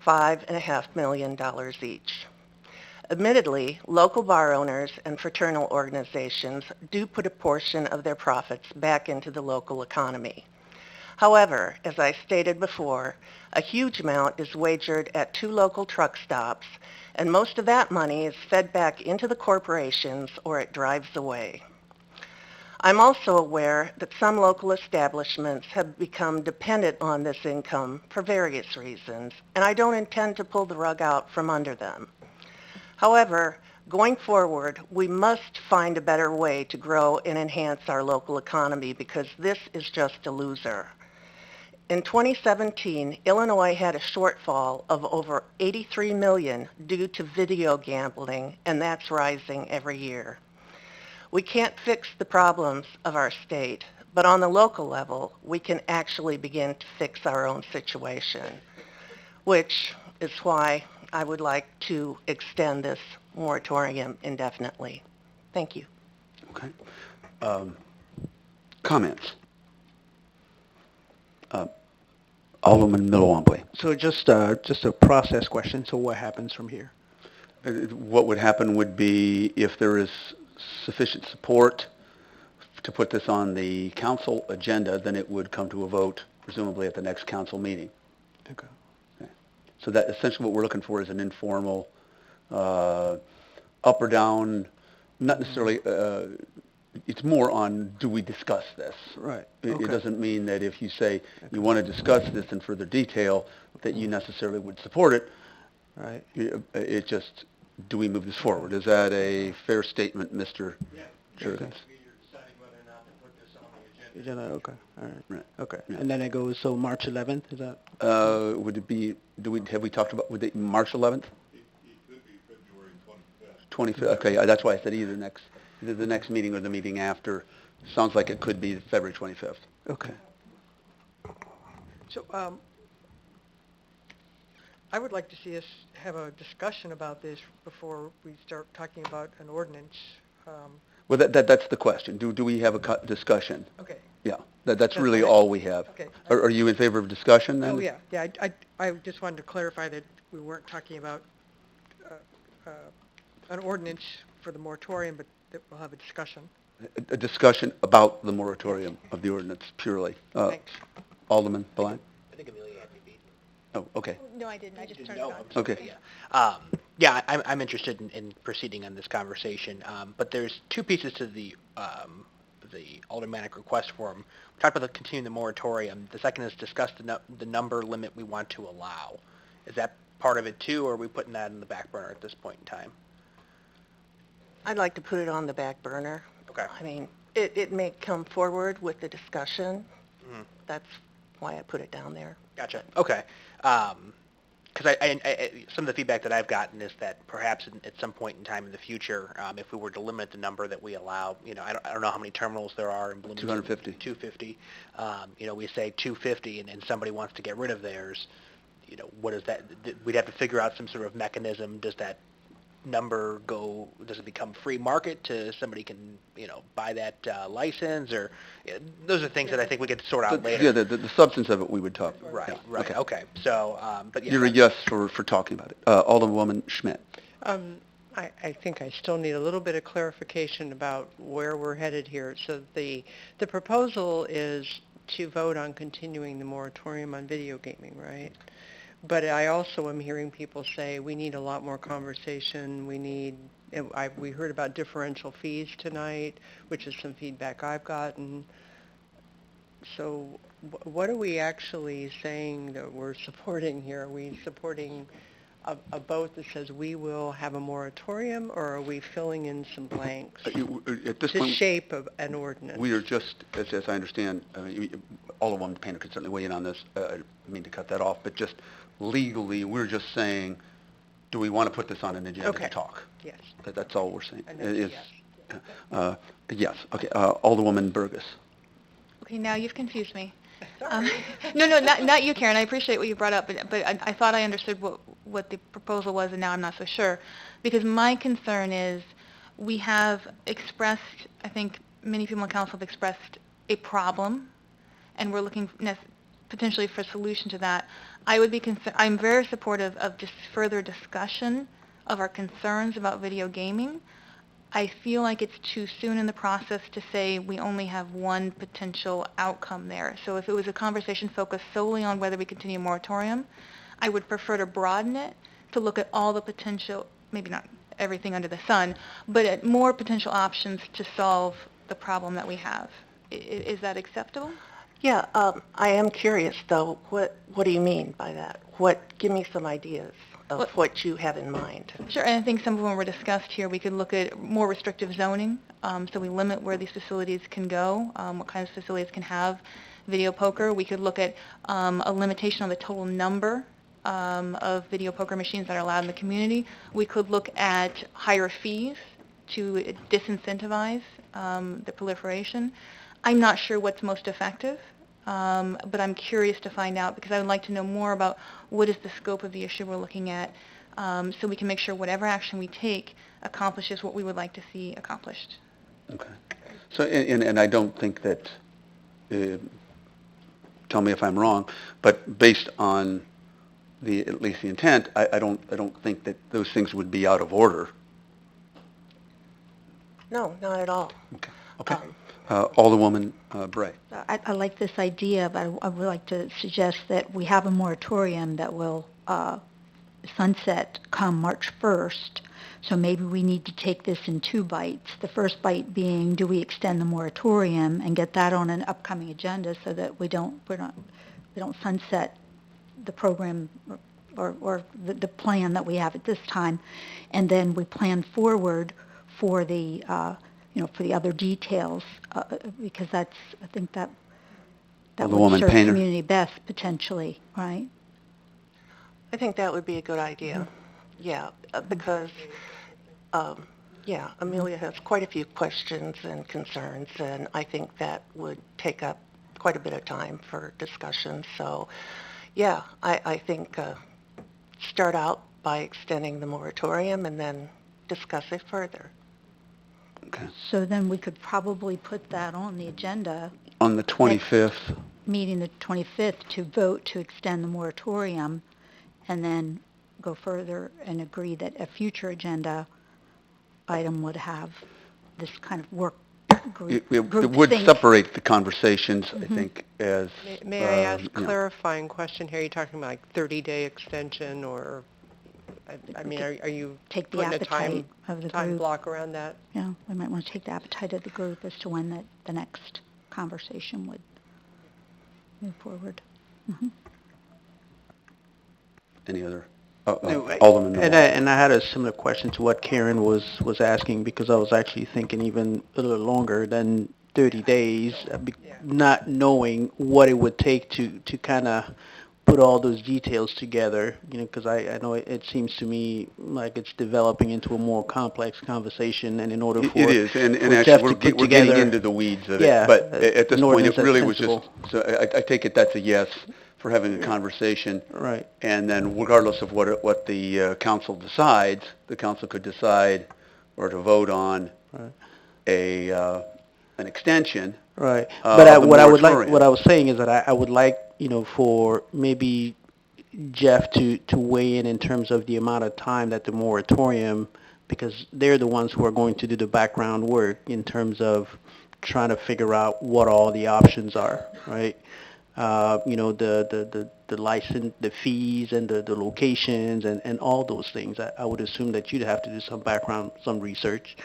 $5.5 million each. Admittedly, local bar owners and fraternal organizations do put a portion of their profits back into the local economy. However, as I stated before, a huge amount is wagered at 2 local truck stops, and most of that money is fed back into the corporations or it drives away. I'm also aware that some local establishments have become dependent on this income for various reasons, and I don't intend to pull the rug out from under them. However, going forward, we must find a better way to grow and enhance our local economy because this is just a loser. In 2017, Illinois had a shortfall of over $83 million due to video gambling, and that's rising every year. We can't fix the problems of our state, but on the local level, we can actually begin to fix our own situation, which is why I would like to extend this moratorium indefinitely. Thank you. Okay. Comments? Alderman Milwaukee. So just a process question. So what happens from here? What would happen would be if there is sufficient support to put this on the council agenda, then it would come to a vote, presumably at the next council meeting. Okay. So that essentially what we're looking for is an informal, up or down, not necessarily, it's more on, do we discuss this? Right. It doesn't mean that if you say you want to discuss this in further detail, that you necessarily would support it. Right. It just, do we move this forward? Is that a fair statement, Mr. Jurgens? Okay. All right. Right. Okay. Yeah. And then it goes, so March 11th, is that? Would it be, have we talked about, would it March 11th? It could be February 25th, okay, that's why I said either the next meeting or the meeting after. Sounds like it could be February 25th. Okay. So I would like to see us have a discussion about this before we start talking about an ordinance. Well, that's the question. Do we have a discussion? Okay. Yeah, that's really all we have. Okay. Are you in favor of discussion then? Oh, yeah. I just wanted to clarify that we weren't talking about an ordinance for the moratorium, but that we'll have a discussion. A discussion about the moratorium of the ordinance purely. Thanks. Alderman Belang? I think Amelia had me beat. Oh, okay. No, I didn't. I just turned it No, on. Okay. Yeah, I'm interested in proceeding on this conversation, but there's two pieces to the aldermanic request form. We talked about continuing the moratorium. The second is discuss the number limit we want to allow. Is that part of it too, or are we putting that in the back burner at this point in time? I'd like to put it on the back burner. Okay. I mean, it may come forward with the discussion. Mhm. That's why I put it down there. Gotcha. Okay. Because some of the feedback that I've gotten is that perhaps at some point in time in the future, if we were to limit the number that we allow, I don't know how many terminals there are in Bloomington. 250. 250. We say 250, and somebody wants to get rid of theirs. What is that? We'd have to figure out some sort of mechanism. Does that number go? Does it become free market to somebody can buy that license, or those are things that I think we could sort out later. Yeah, the substance of it we would talk about. Right. Yeah. Right. Okay. So, but yeah. You're a yes for talking about it. Alderwoman Schmidt. I think I still need a little bit of clarification about where we're headed here. So the proposal is to vote on continuing the moratorium on video gaming, right? But I also am hearing people say we need a lot more conversation. We heard about differential fees tonight, which is some feedback I've gotten. So what are we actually saying that we're supporting here? Are we supporting a vote that says we will have a moratorium, or are we filling in some blanks At this to point, shape an ordinance? we are just, as I understand, Alderwoman Painter could certainly weigh in on this. I mean to cut that off, but just legally, we're just saying, do we want to put this on an agenda to talk? Yes. That's all we're saying. And that's a Yes. Okay. Alderwoman Burgess. Okay, now you've confused me. No, not you, Karen. I appreciate what you brought up, but I thought I understood what the proposal was, and now I'm not so sure. Because my concern is we have expressed, I think many people on council have expressed a problem, and we're looking potentially for a solution to that. I'm very supportive of just further discussion of our concerns about video gaming. I feel like it's too soon in the process to say we only have one potential outcome there. So if it was a conversation focused solely on whether we continue moratorium, I would prefer to broaden it to look at all the potential, maybe not everything under the sun, but at more potential options to solve the problem that we have. Is that acceptable? Yeah, I am curious though, what do you mean by that? Give me some ideas of Well- what you have in mind. Sure, and I think some of them were discussed here. We could look at more restrictive zoning, so we limit where these facilities can go, what kinds of facilities can have video poker. We could look at a limitation on the total number of video poker machines that are allowed in the community. We could look at higher fees to disincentivize the proliferation. I'm not sure what's most effective, but I'm curious to find out because I would like to know more about what is the scope of the issue we're looking at, so we can make sure whatever action we take accomplishes what we would like to see accomplished. Okay. So, and I don't think that, tell me if I'm wrong, but based on at least the intent, I don't think that those things would be out of order. No, not at all. Okay. Okay. Alderwoman Bray. I like this idea, but I would like to suggest that we have a moratorium that will sunset come March 1st. So maybe we need to take this in two bites. The first bite being, do we extend the moratorium and get that on an upcoming agenda so that we don't sunset the program or the plan that we have at this time, and then we plan forward for the for the other details, because I think that would serve the community best potentially, right? I think that would be a good idea. Yeah, because Amelia has quite a few questions and concerns, and I think that would take up quite a bit of time for discussion. So, yeah, I think start out by extending the moratorium and then discuss it further. Okay. So then we could probably put that on the agenda. On the 25th. Meeting the 25th to vote to extend the moratorium and then go further and agree that a future agenda item would have this kind of work group It would think. separate the conversations, I think, as... May I ask a clarifying question here? Are you talking about like 30-day extension or, I mean, are you take the putting a appetite of the time group. block around that? Yeah, we might want to take the appetite of the group as to when the next conversation would move forward. Mm-hmm. Any other? Alderman and I had a similar question to what Karen was asking, because I was actually thinking even a little longer than 30 days, not knowing what it would take to kind of put all those details together, because I know it seems to me like it's developing into a more complex conversation, and in order for It is, and for actually Jeff we're to put getting together, into the weeds of yeah, it, but at this an point it ordinance really that's was just, sensible. so I take it that's a yes for having a conversation. Right. And then regardless of what the council decides, the council could decide or to vote on an extension. Right. Of But the what I would like, moratorium. what I was saying is that I would like, for maybe Jeff to weigh in terms of the amount of time that the moratorium, because they're the ones who are going to do the background work in terms of trying to figure out what all the options are, right? The license, the fees, and the locations, and all those things. I would assume that you'd have to do some background, some research,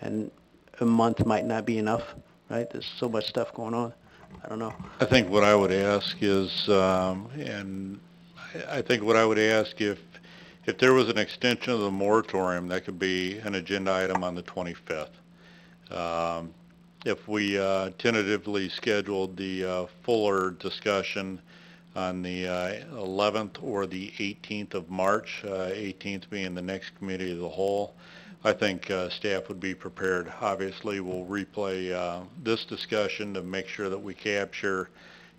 and a month might not be enough, right? There's so much stuff going on. I don't know. I think what I would ask is, and I think what I would ask if there was an extension of the moratorium, that could be an agenda item on the 25th. If we tentatively scheduled the fuller discussion on the 11th or the 18th of March, 18th being the next committee of the whole, I think staff would be prepared. Obviously, we'll replay this discussion to make sure that we capture,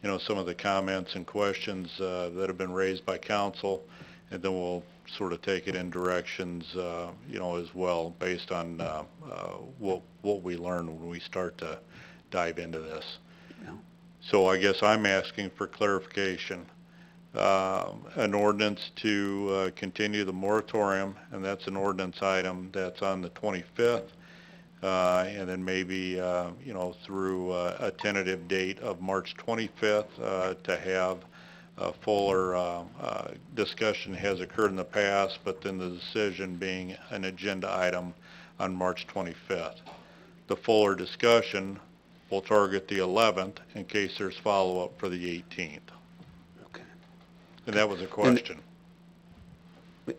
some of the comments and questions that have been raised by council, and then we'll sort of take it in directions, as well, based on what we learn when we start to dive into this. Yeah. So I guess I'm asking for clarification. An ordinance to continue the moratorium, and that's an ordinance item that's on the 25th, and then maybe, through a tentative date of March 25th to have a fuller discussion has occurred in the past, but then the decision being an agenda item on March 25th. the fuller discussion, we'll target the 11th in case there's follow-up for the 18th. Okay. And that was a question.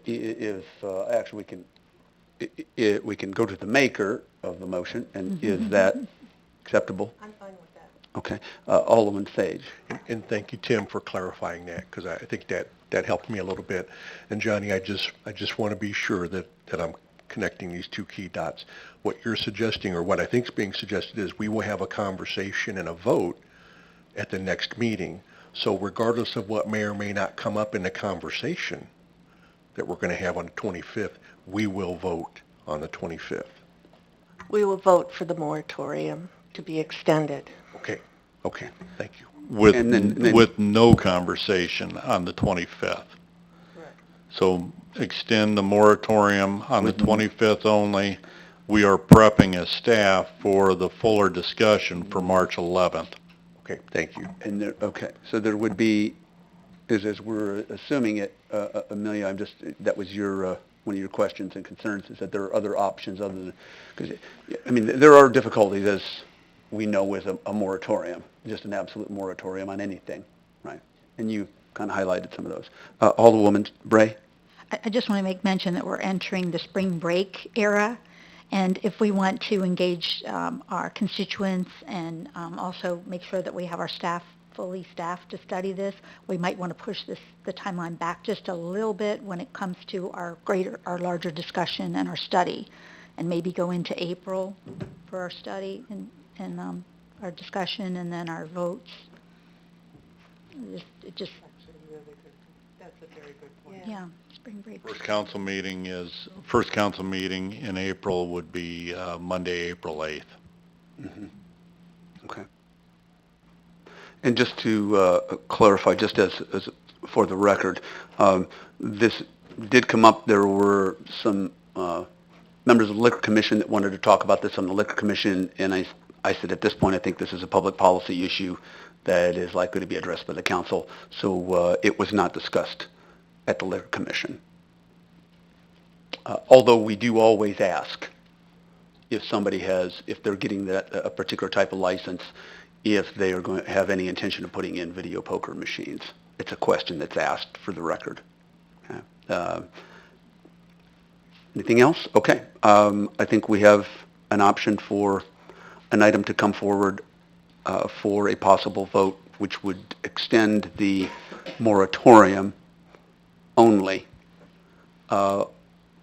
If, actually, we can go to the maker of the motion, and is that acceptable? I'm fine with that. Okay. Alderman Sage. And thank you, Tim, for clarifying that, because I think that helped me a little bit. And Johnny, I just want to be sure that I'm connecting these two key dots. What you're suggesting, or what I think is being suggested, is we will have a conversation and a vote at the next meeting. So regardless of what may or may not come up in the conversation that we're going to have on the 25th, we will vote on the 25th. We will vote for the moratorium to be extended. Okay, thank you. With no conversation on the 25th. So extend the moratorium on the 25th only. We are prepping as staff for the fuller discussion for March 11th. Okay, thank you. And okay, so there would be, as we're assuming it, Amelia, that was your, one of your questions and concerns, is that there are other options other than, because, I mean, there are difficulties, as we know, with a moratorium, just an absolute moratorium on anything, right? And you kind of highlighted some of those. Alderwoman Bray? I just want to make mention that we're entering the spring break era, and if we want to engage our constituents and also make sure that we have our staff fully staffed to study this, we might want to push the timeline back just a little bit when it comes to our larger discussion and our study, and maybe go into April for our study and our discussion and then our votes. That's a very good point. Yeah, spring break. First council meeting in April would be Monday, April 8th. Mm-hmm. Okay. And just to clarify, just as for the record, this did come up. There were some members of the Liquor Commission that wanted to talk about this on the Liquor Commission, and I said at this point I think this is a public policy issue that is likely to be addressed by the council, so it was not discussed at the Liquor Commission. Although we do always ask if somebody if they're getting a particular type of license, if they are going to have any intention of putting in video poker machines. It's a question that's asked for the record. Okay. Anything else? Okay. I think we have an option for an item to come forward for a possible vote, which would extend the moratorium only a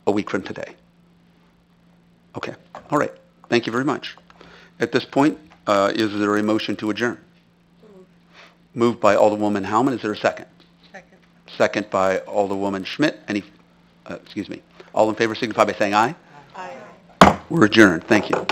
week from today. Okay. All right. Thank you very much. At this point, is there a motion to adjourn? Moved by Alderwoman Howman. Is there a second? Second. Second by Alderwoman Schmidt. All in favor signify by saying aye. Aye. We're adjourned. Thank you.